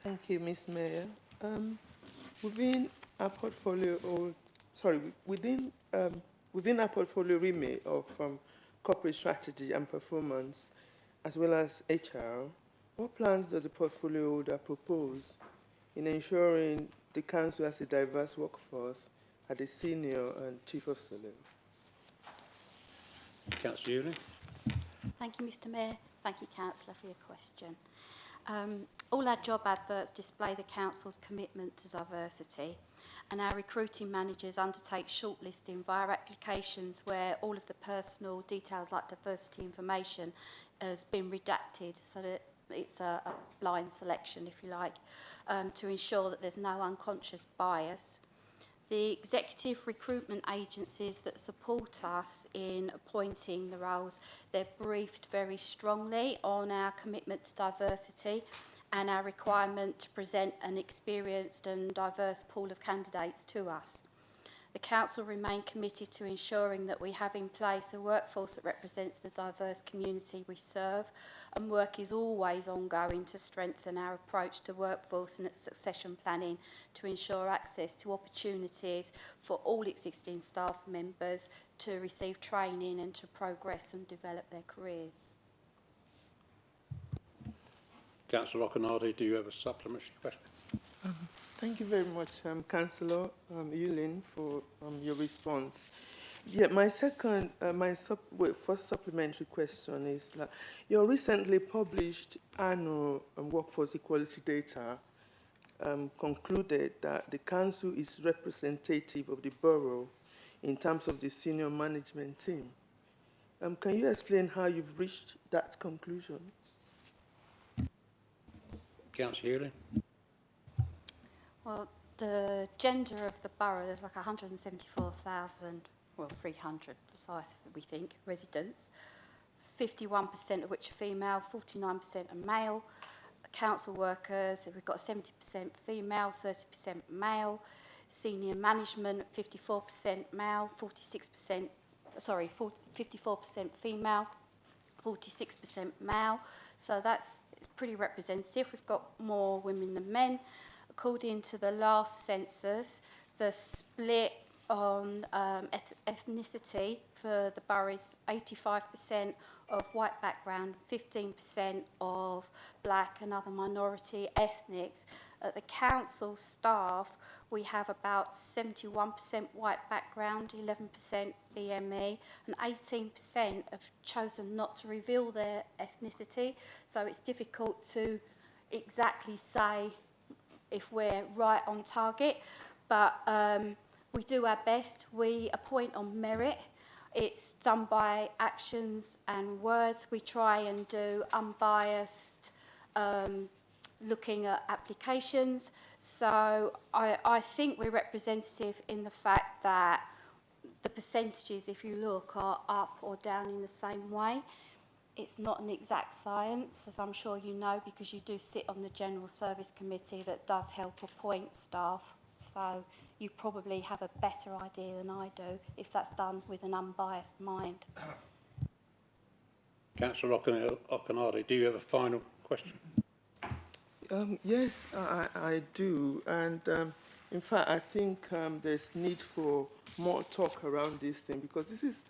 S9: Thank you, Ms. Mayor. Within our portfolio, within our portfolio remit of corporate strategy and performance, as well as HR, what plans does the portfolio holder propose in ensuring the council has a diverse workforce at the senior and chief officer level?
S3: Councillor Hewling.
S16: Thank you, Mr. Mayor. Thank you, Councillor, for your question. All our job adverts display the Council's commitment to diversity, and our recruiting managers undertake shortlisting via applications where all of the personal details like diversity information has been redacted, so that it's a blind selection, if you like, to ensure that there's no unconscious bias. The executive recruitment agencies that support us in appointing the roles, they're briefed very strongly on our commitment to diversity and our requirement to present an experienced and diverse pool of candidates to us. The The Council remain committed to ensuring that we have in place a workforce that represents the diverse community we serve, and work is always ongoing to strengthen our approach to workforce and succession planning to ensure access to opportunities for all existing staff members to receive training and to progress and develop their careers.
S3: Councillor Okanade, do you have a supplementary question?
S9: Thank you very much, Councillor Yulin, for your response. Yeah, my first supplementary question is that your recently published annual workforce equality data concluded that the council is representative of the borough in terms of the senior management team. Can you explain how you've reached that conclusion?
S3: Councillor Hewlin.
S16: Well, the gender of the borough, there's like 174,000, well, 300 precise, we think, residents. 51% of which are female, 49% are male. Council workers, we've got 70% female, 30% male. Senior management, 54% male, 54% female, 46% male. So it's pretty representative. We've got more women than men. According to the last census, the split on ethnicity for the borough is 85% of white background, 15% of black and other minority ethnics. At the council staff, we have about 71% white background, 11% BME, and 18% have chosen not to reveal their ethnicity. So it's difficult to exactly say if we're right on target, but we do our best. We appoint on merit. It's done by actions and words. We try and do unbiased looking at applications. So I think we're representative in the fact that the percentages, if you look, are up or down in the same way. It's not an exact science, as I'm sure you know, because you do sit on the General Service Committee that does help appoint staff. So you probably have a better idea than I do if that's done with an unbiased mind.
S3: Councillor Okanade, do you have a final question?
S9: Yes, I do. And in fact, I think there's need for more talk around this thing, because this is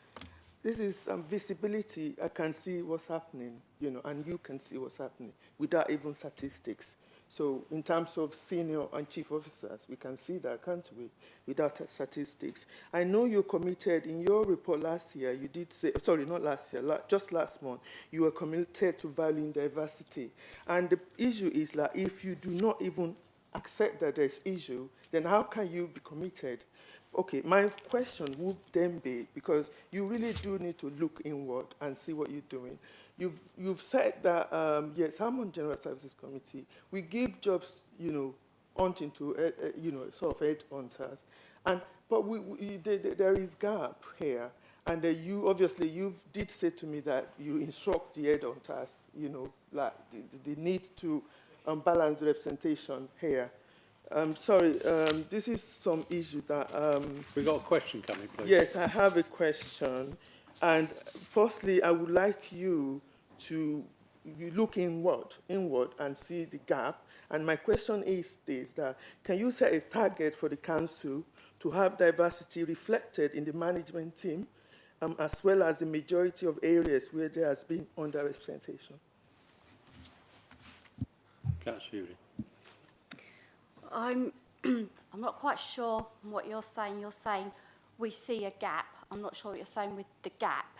S9: visibility. I can see what's happening, and you can see what's happening without even statistics. So in terms of senior and chief officers, we can see that, can't we, without statistics. I know you committed in your report last year, you did say, sorry, not last year, just last month, you were committed to valuing diversity. And the issue is that if you do not even accept that there's issue, then how can you be committed? Okay, my question would then be, because you really do need to look inward and see what you're doing. You've said that, yes, I'm on General Services Committee. We give jobs, hunting to, sort of headhunters. But there is gap here. And you did say to me that you instruct the headhunters, like the need to balance representation here. Sorry, this is some issue that...
S3: We've got a question coming, please.
S9: Yes, I have a question. And firstly, I would like you to look inward and see the gap. And my question is this, that can you set a target for the council to have diversity reflected in the management team, as well as the majority of areas where there has been underrepresentation?
S3: Councillor Hewlin.
S16: I'm not quite sure what you're saying. You're saying we see a gap. I'm not sure what you're saying with the gap,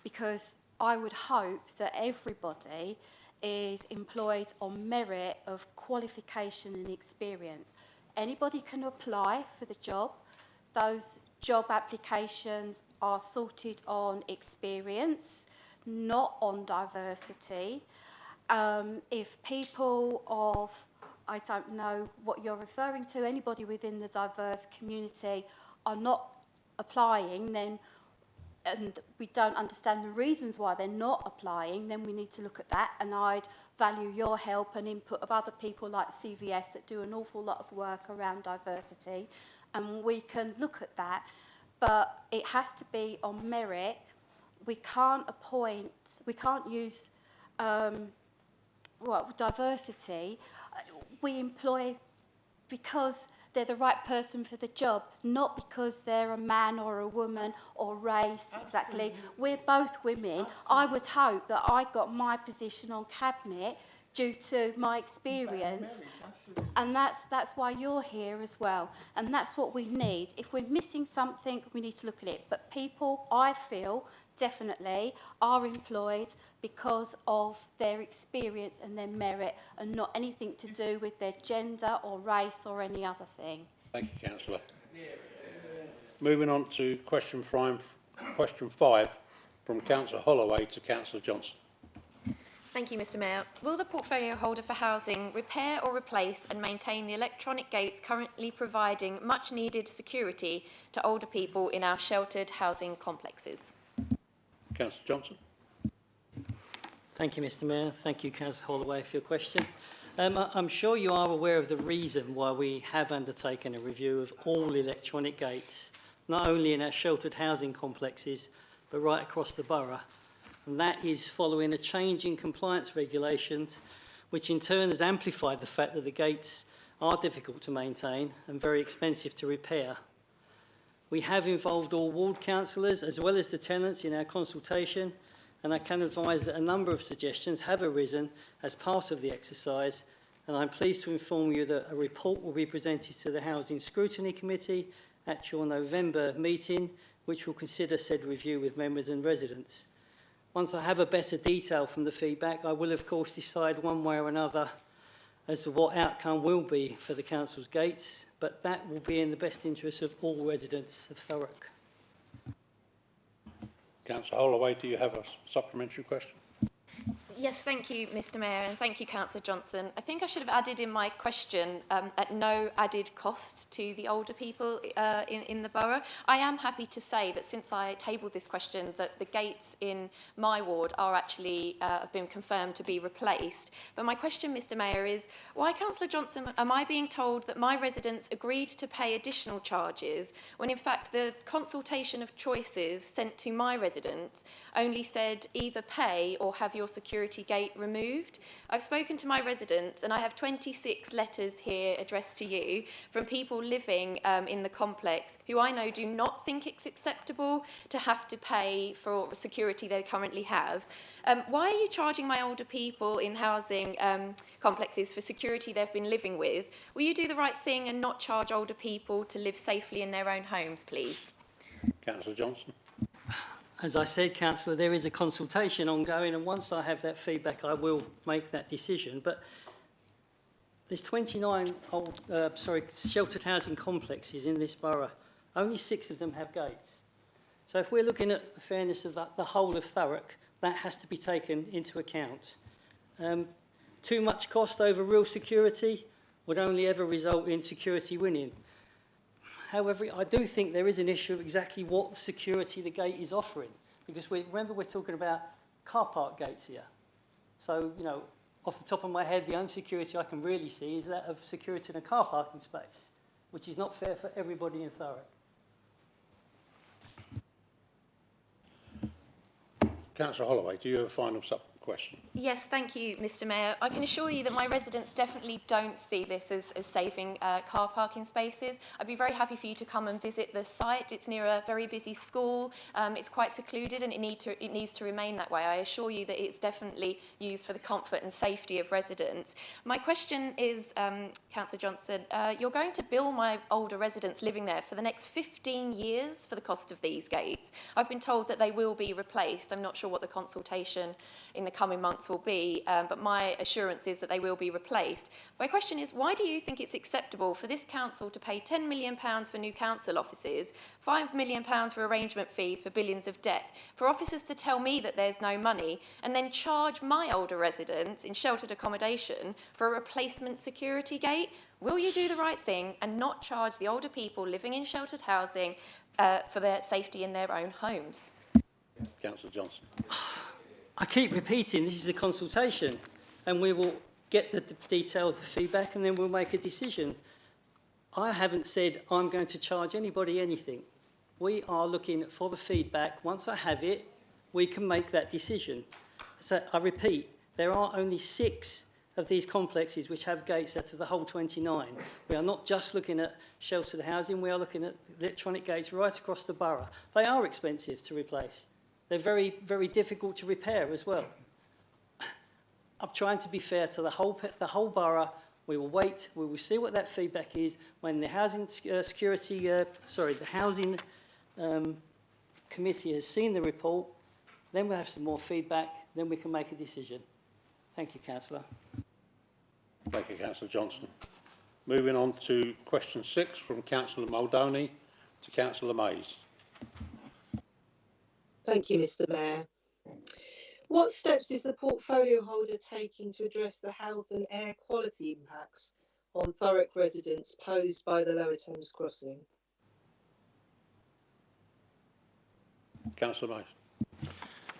S16: because I would hope that everybody is employed on merit of qualification and experience. Anybody can apply for the job. Those job applications are sorted on experience, not on diversity. If people of, I don't know what you're referring to, anybody within the diverse community are not applying, then, and we don't understand the reasons why they're not applying, then we need to look at that. And I'd value your help and input of other people like CVS that do an awful lot of work around diversity. and we can look at that, but it has to be on merit. We can't use diversity. We employ because they're the right person for the job, not because they're a man or a woman or race. Absolutely. Exactly. We're both women. Absolutely. I would hope that I got my position on cabinet due to my experience, and that's why you're here as well, and that's what we need. If we're missing something, we need to look at it. But people, I feel, definitely are employed because of their experience and their merit, and not anything to do with their gender or race or any other thing.
S3: Thank you, Councillor. Moving on to question 5 from Councillor Holloway to Councillor Johnson.
S18: Thank you, Mr Mayor. Will the portfolio holder for housing repair or replace and maintain the electronic gates currently providing much needed security to older people in our sheltered housing complexes?
S3: Councillor Johnson.
S19: Thank you, Mr Mayor. Thank you, Councillor Holloway, for your question. I'm sure you are aware of the reason why we have undertaken a review of all electronic gates, not only in our sheltered housing complexes, but right across the borough. And that is following a change in compliance regulations, which in turn has amplified the fact that the gates are difficult to maintain and very expensive to repair. We have involved all ward councillors as well as the tenants in our consultation, and I can advise that a number of suggestions have arisen as part of the exercise, and I'm pleased to inform you that a report will be presented to the Housing Scrutiny Committee at your November meeting, which will consider said review with members and residents. Once I have a better detail from the feedback, I will of course decide one way or another as to what outcome will be for the council's gates, but that will be in the best interest of all residents of Thurrock.
S3: Councillor Holloway, do you have a supplementary question?
S18: Yes, thank you, Mr Mayor, and thank you, Councillor Johnson. I think I should have added in my question at no added cost to the older people in the borough. I am happy to say that since I tabled this question, that the gates in my ward are actually have been confirmed to be replaced. But my question, Mr Mayor, is why, Councillor Johnson, am I being told that my residents agreed to pay additional charges when in fact the consultation of choices sent to my residents only said either pay or have your security gate removed? I've spoken to my residents and I have 26 letters here addressed to you from people living in the complex who I know do not think it's acceptable to have to pay for security they currently have. Why are you charging my older people in housing complexes for security they've been living with? Will you do the right thing and not charge older people to live safely in their own homes, please?
S3: Councillor Johnson.
S19: As I said, Councillor, there is a consultation ongoing, and once I have that feedback, I will make that decision. But there's 29 sheltered housing complexes in this borough. Only 6 of them have gates. So if we're looking at the fairness of the whole of Thurrock, that has to be taken into account. Too much cost over real security would only ever result in security winning. However, I do think there is an issue of exactly what security the gate is offering, because remember we're talking about car park gates here. So, you know, off the top of my head, the only security I can really see is that of security in a car parking space, which is not fair for everybody in Thurrock.
S3: Councillor Holloway, do you have a final question?
S18: Yes, thank you, Mr Mayor. I can assure you that my residents definitely don't see this as saving car parking spaces. I'd be very happy for you to come and visit the site. It's near a very busy school. It's quite secluded and it needs to remain that way. I assure you that it's definitely used for the comfort and safety of residents. My question is, Councillor Johnson, you're going to bill my older residents living there for the next 15 years for the cost of these gates. I've been told that they will be replaced. I'm not sure what the consultation in the coming months will be, but my assurance is that they will be replaced. My question is, why do you think it's acceptable for this council to pay £10 million for new council offices, £5 million for arrangement fees for billions of debt, for officers to tell me that there's no money, and then charge my older residents in sheltered accommodation for a replacement security gate? Will you do the right thing and not charge the older people living in sheltered housing for their safety in their own homes?
S3: Councillor Johnson.
S19: I keep repeating, this is a consultation, and we will get the details of feedback and then we'll make a decision. I haven't said I'm going to charge anybody anything. We are looking for the feedback. Once I have it, we can make that decision. So I repeat, there are only 6 of these complexes which have gates out of the whole 29. We are not just looking at sheltered housing, we are looking at electronic gates right across the borough. They are expensive to replace. They're very, very difficult to repair as well. I'm trying to be fair to the whole borough. We will wait, we will see what that feedback is when the housing the housing committee has seen the report, then we'll have some more feedback, then we can make a decision. Thank you, Councillor.
S3: Thank you, Councillor Johnson. Moving on to question 6 from Councillor Muldowney to Councillor Mays.
S11: Thank you, Mr. Mayor. What steps is the portfolio holder taking to address the health and air quality impacts on Thurrock residents posed by the Lower Thames crossing?
S3: Councillor Mays.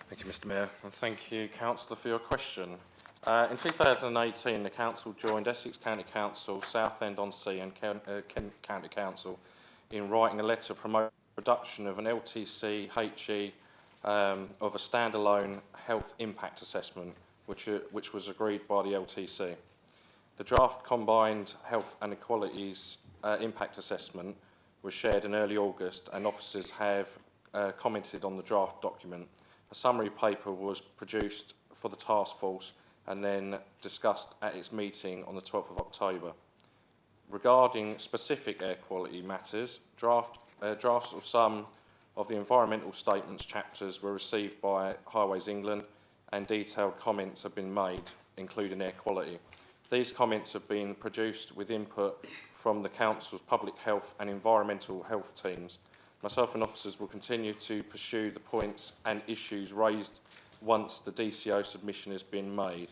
S17: Thank you, Mr. Mayor, and thank you, Councillor, for your question. In 2018, the Council joined Essex County Council, Southend-on-Sea and Kent County Council in writing a letter promoting the production of an LTC HE of a standalone health impact assessment, which was agreed by the LTC. The draft combined health and equalities impact assessment was shared in early August, and officers have commented on the draft document. A summary paper was produced for the task force and then discussed at its meeting on the 12th of October. Regarding specific air quality matters, drafts of some of the environmental statements chapters were received by Highways England, and detailed comments have been made, including air quality. These comments have been produced with input from the Council's public health and environmental health teams. Myself and officers will continue to pursue the points and issues raised once the DCO submission has been made.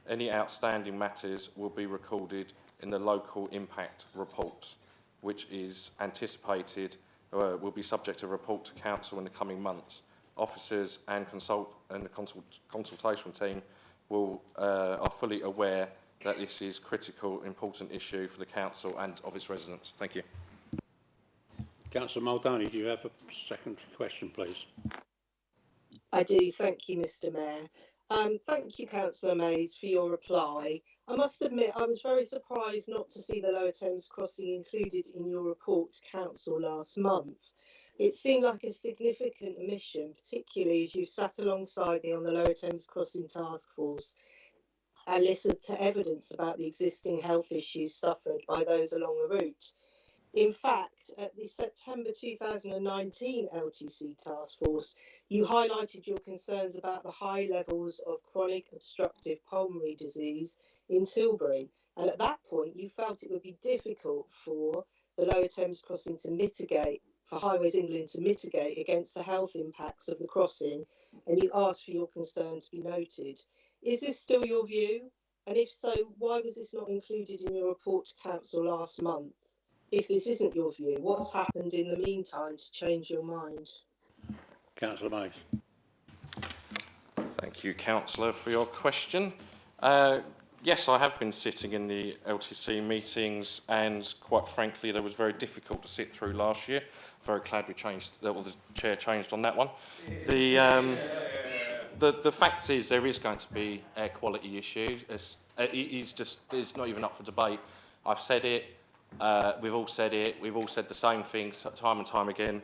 S17: Any outstanding matters will be recorded in the local impact report, which is anticipated will be subject to report to Council in the coming months. Officers and the consultation team are fully aware that this is a critical, important issue for the Council and of its residents. Thank you.
S3: Councillor Muldowney, do you have a second question, please?
S11: I do, thank you, Mr. Mayor. Thank you, Councillor Mays, for your reply. I must admit I was very surprised not to see the Lower Thames crossing included in your report to Council last month. It seemed like a significant omission, particularly as you sat alongside me on the Lower Thames Crossing Task Force and listened to evidence about the existing health issues suffered by those along the route. In fact, at the September 2019 LTC Task Force, you highlighted your concerns about the high levels of chronic obstructive pulmonary disease in Tilbury. And at that point, you felt it would be difficult for the Lower Thames crossing to mitigate, for Highways England to mitigate against the health impacts of the crossing, and you asked for your concern to be noted. Is this still your view? And if so, why was this not included in your report to Council last month? If this isn't your view, what's happened in the meantime to change your mind?
S3: Councillor Mays.
S17: Thank you, Councillor, for your question. Yes, I have been sitting in the LTC meetings, and quite frankly, they was very difficult to sit through last year. Very glad we changed, well, the chair changed on that one. The fact is there is going to be air quality issues. It's not even up for debate. I've said it. We've all said it. We've all said the same things time and time again.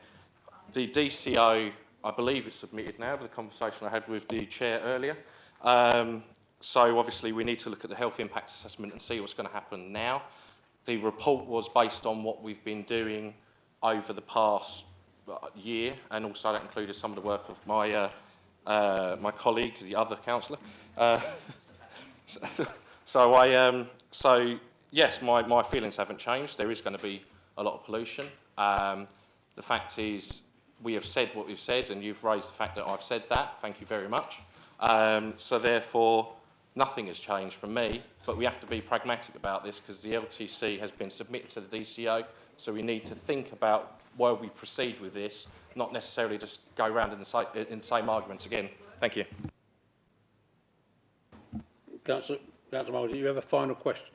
S17: The DCO, I believe, is submitted now with the conversation I had with the chair earlier. So obviously we need to look at the health impact assessment and see what's going to happen now. The report was based on what we've been doing over the past year, and also that included some of the work of my my colleague, the other councillor. So yes, my feelings haven't changed. There is going to be a lot of pollution. The fact is, we have said what we've said, and you've raised the fact that I've said that. Thank you very much. So therefore, nothing has changed from me, but we have to be pragmatic about this because the LTC has been submitted to the DCO, so we need to think about where we proceed with this, not necessarily just go around in the same arguments again. Thank you.
S3: Councillor Muldowney, do you have a final question?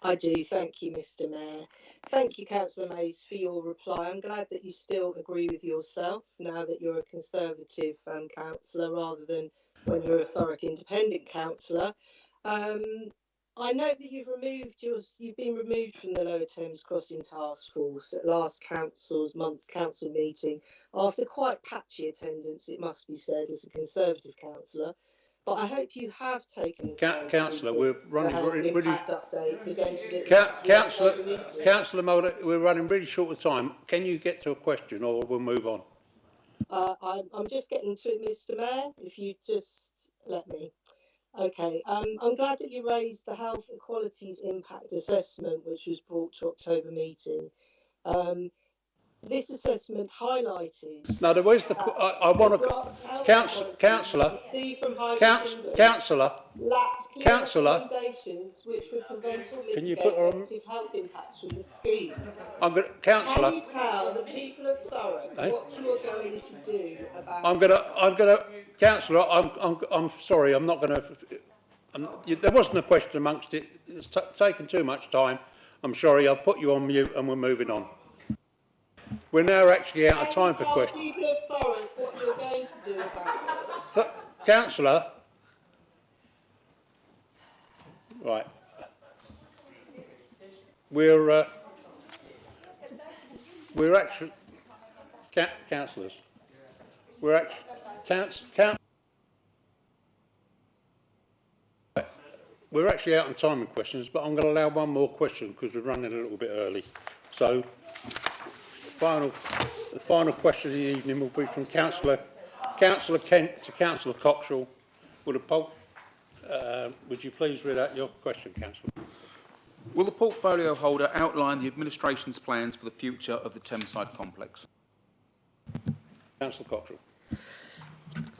S11: I do. Thank you, Mr. Mayor. Thank you, Councillor Mays, for your reply. I'm glad that you still agree with yourself now that you're a Conservative councillor rather than when you're a Thurrock independent councillor. I note that you've been removed from the Lower Thames Crossing Task Force at last month's council meeting after quite patchy attendance, it must be said, as a Conservative councillor. But I hope you have taken the time
S3: Councillor, we're running really...
S11: impact update presented at
S3: Councillor Mulder, we're running really short of time. Can you get to a question or we'll move on?
S11: I'm just getting to it, Mr. Mayor, if you just let me. Okay, I'm glad that you raised the health equalities impact assessment, which was brought to October meeting. This assessment highlighted.
S3: No, there is the. I want to. Councillor.
S11: Lacked clear recommendations which would prevent or mitigate negative health impacts from the scheme.
S3: Councillor.
S11: Can you tell the people of Thurrock what you are going to do about?
S3: I'm gonna. Councillor, I'm sorry. I'm not going to. There wasn't a question amongst it. It's taken too much time. I'm sorry. I'll put you on mute and we're moving on. We're now actually out of time for questions.
S11: People of Thurrock what you're going to do about this.
S3: Councillor. Right. We're actually councillors. We're actually we're actually out of time in questions, but I'm going to allow one more question because we're running a little bit early. So. The final question of the evening will be from Councillor Kent to Councillor Coxall. Would you please read out your question, Councillor?
S1: Will the portfolio holder outline the administration's plans for the future of the Thameside complex?
S3: Councillor Coxall.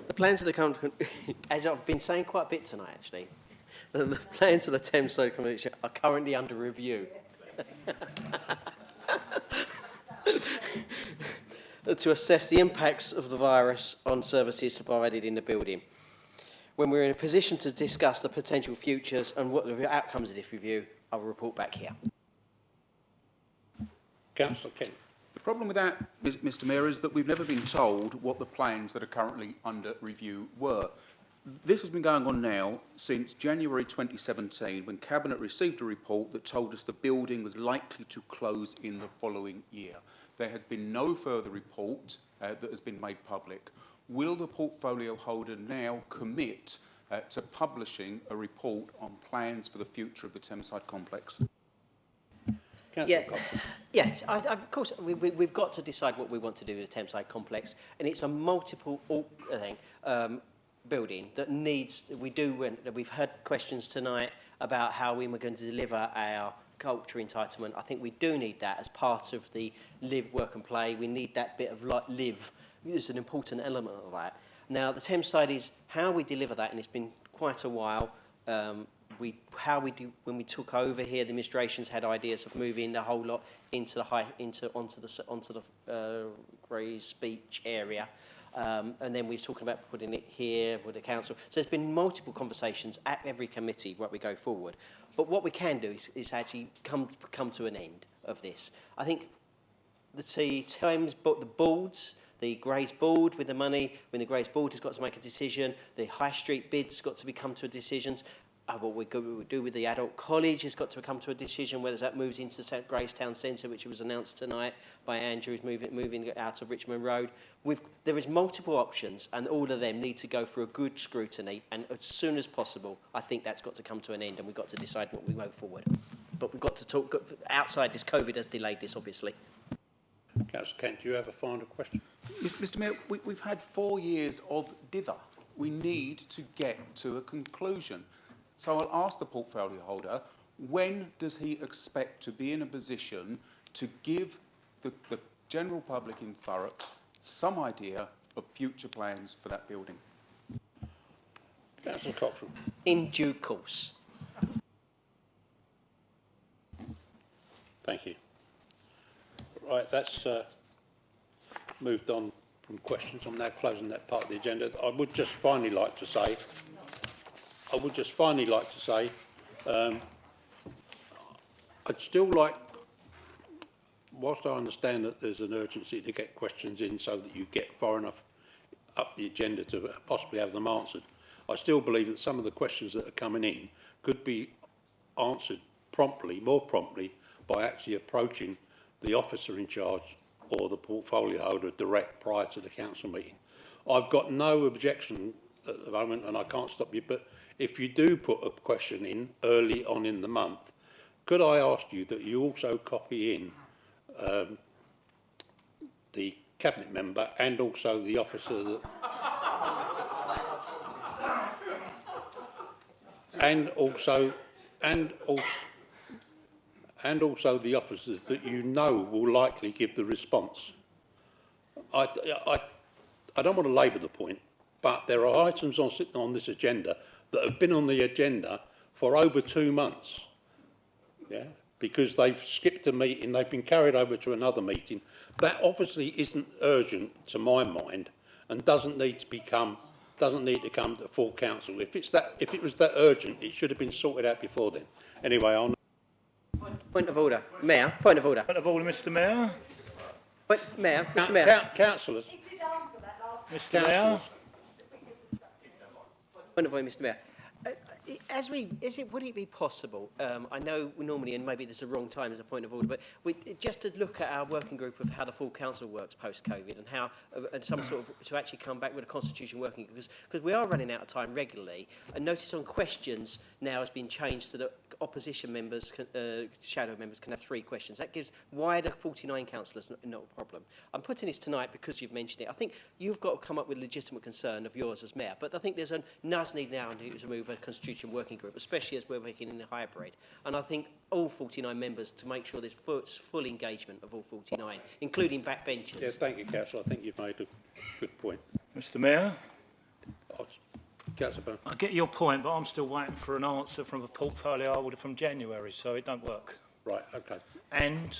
S14: The plans of the complex, as I've been saying quite a bit tonight actually, the plans of the Thameside complex are currently under review. To assess the impacts of the virus on services provided in the building. When we're in a position to discuss the potential futures and what the outcomes of this review, I'll report back here.
S3: Councillor Kent.
S1: The problem with that, Mr. Mayor, is that we've never been told what the plans that are currently under review were. This has been going on now since January 2017, when Cabinet received a report that told us the building was likely to close in the following year. There has been no further report that has been made public. Will the portfolio holder now commit to publishing a report on plans for the future of the Thameside complex?
S14: Yes, of course, we've got to decide what we want to do with the Thameside complex, and it's a multiple building that needs, we've heard questions tonight about how we were going to deliver our culture entitlement. I think we do need that as part of the live, work and play. We need that bit of live. It's an important element of that. Now, the Thameside is how we deliver that, and it's been quite a while. When we took over here, the administrations had ideas of moving the whole lot into the Gray's Beach area. And then we're talking about putting it here with the council. So there's been multiple conversations at every committee where we go forward. But what we can do is actually come to an end of this. I think the Thames, the boards, the Grays board with the money, when the Grays board has got to make a decision, the High Street bid's got to come to a decision. What we do with the adult college has got to come to a decision, whether that moves into Grays Town Centre, which was announced tonight by Andrew, who's moving out of Richmond Road. There is multiple options, and all of them need to go through a good scrutiny, and as soon as possible, I think that's got to come to an end, and we've got to decide what we move forward. But we've got to talk outside this. COVID has delayed this, obviously.
S3: Councillor Kent, do you have a final question?
S1: Mr. Mayor, we've had 4 years of dither. We need to get to a conclusion. So I'll ask the portfolio holder, when does he expect to be in a position to give the general public in Thurrock some idea of future plans for that building?
S3: Councillor Coxall.
S14: In due course.
S3: Thank you. Right, that's moved on from questions. I'm now closing that part of the agenda. I would just finally like to say, I'd still like, whilst I understand that there's an urgency to get questions in so that you get far enough up the agenda to possibly have them answered, I still believe that some of the questions that are coming in could be answered promptly, more promptly, by actually approaching the officer in charge or the portfolio holder direct prior to the council meeting. I've got no objection at the moment, and I can't stop you, but if you do put a question in early on in the month, could I ask you that you also copy in the cabinet member and also the officer that and also the officers that you know will likely give the response. I don't want to labour the point, but there are items on this agenda that have been on the agenda for over 2 months, yeah, because they've skipped a meeting, they've been carried over to another meeting. That obviously isn't urgent to my mind, and doesn't need to come to full council. If it was that urgent, it should have been sorted out before then. Anyway, I'll.
S14: Point of order. Mayor, point of order.
S7: Point of order, Mr Mayor.
S14: Mayor, Mr Mayor.
S3: Councillors.
S7: Mr Mayor.
S14: Point of order, Mr Mayor. Would it be possible, I know we normally, and maybe this is the wrong time as a point of order, but just to look at our working group of how the full council works post-COVID and how, and some sort of, to actually come back with a constitution working, because we are running out of time regularly, and notice on questions now has been changed so that opposition members, shadow members can have 3 questions. That gives wider 49 councillors not a problem. I'm putting this tonight because you've mentioned it. I think you've got to come up with a legitimate concern of yours as mayor, but I think there's a nudge need now to move a constitution working group, especially as we're working in a hybrid. And I think all 49 members to make sure there's full engagement of all 49, including backbenchers.
S3: Yeah, thank you, Councillor. I think you've made a good point.
S7: Mr Mayor.
S3: Councillor.
S7: I get your point, but I'm still waiting for an answer from a portfolio holder from January, so it don't work.
S3: Right, okay.
S7: And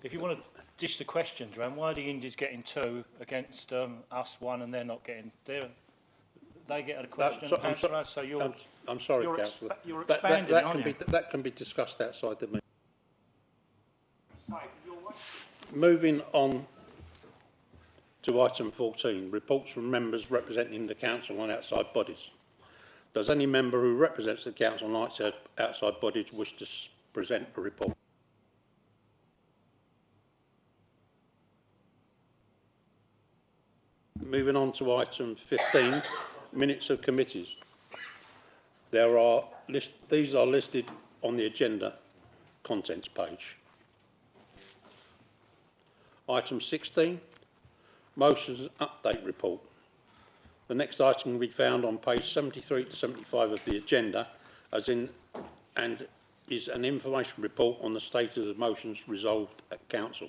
S7: if you want to dish the questions around, why are the Indies getting 2 against us 1 and they're not getting there? They get a question, Councillor, so you're...
S3: I'm sorry, Councillor.
S7: You're expanding, aren't you?
S3: That can be discussed outside the meeting. Moving on to item 14, reports from members representing the council and outside bodies. Does any member who represents the council and outside bodies wish to present a report? Moving on to item 15, minutes of committees. These are listed on the agenda contents page. Item 16, motions update report. The next item will be found on page 73 to 75 of the agenda, and is an information report on the status of motions resolved at council.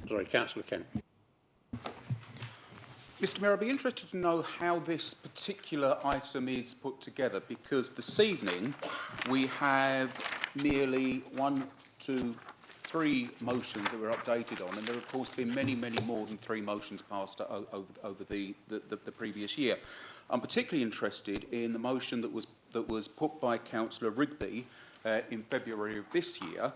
S3: Sorry, Councillor Kent.
S1: Mr Mayor, I'd be interested to know how this particular item is put together, because this evening we have nearly 1, 2, 3 motions that we're updated on, and there have of course been many more than 3 motions passed over the previous year. I'm particularly interested in the motion that was put by Councillor Rigby in February of this year,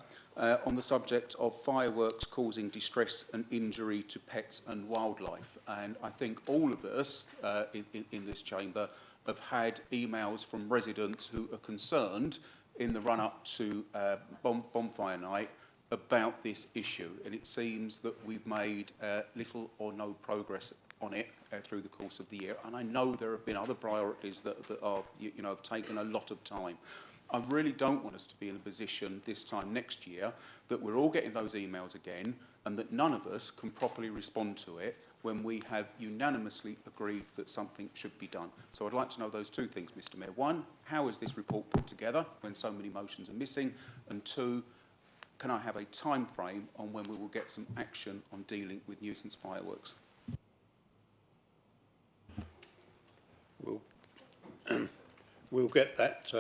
S1: on the subject of fireworks causing distress and injury to pets and wildlife. And I think all of us in this chamber have had emails from residents who are concerned in the run-up to bonfire night about this issue. And it seems that we've made little or no progress on it through the course of the year. And I know there have been other priorities that are, have taken a lot of time. I really don't want us to be in a position this time next year that we're all getting those emails again and that none of us can properly respond to it when we have unanimously agreed that something should be done. So I'd like to know those 2 things, Mr Mayor. 1, how is this report put together when so many motions are missing? And 2, can I have a time frame on when we will get some action on dealing with nuisance fireworks?
S3: We'll get that.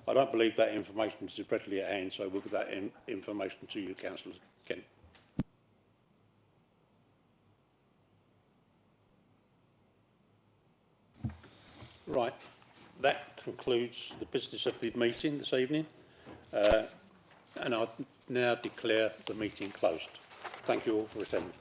S3: I don't believe that information is readily at hand, so we'll get that information to you, Councillor Kent. Right. That concludes the business of the meeting this evening, and I now declare the meeting closed. Thank you all for attending.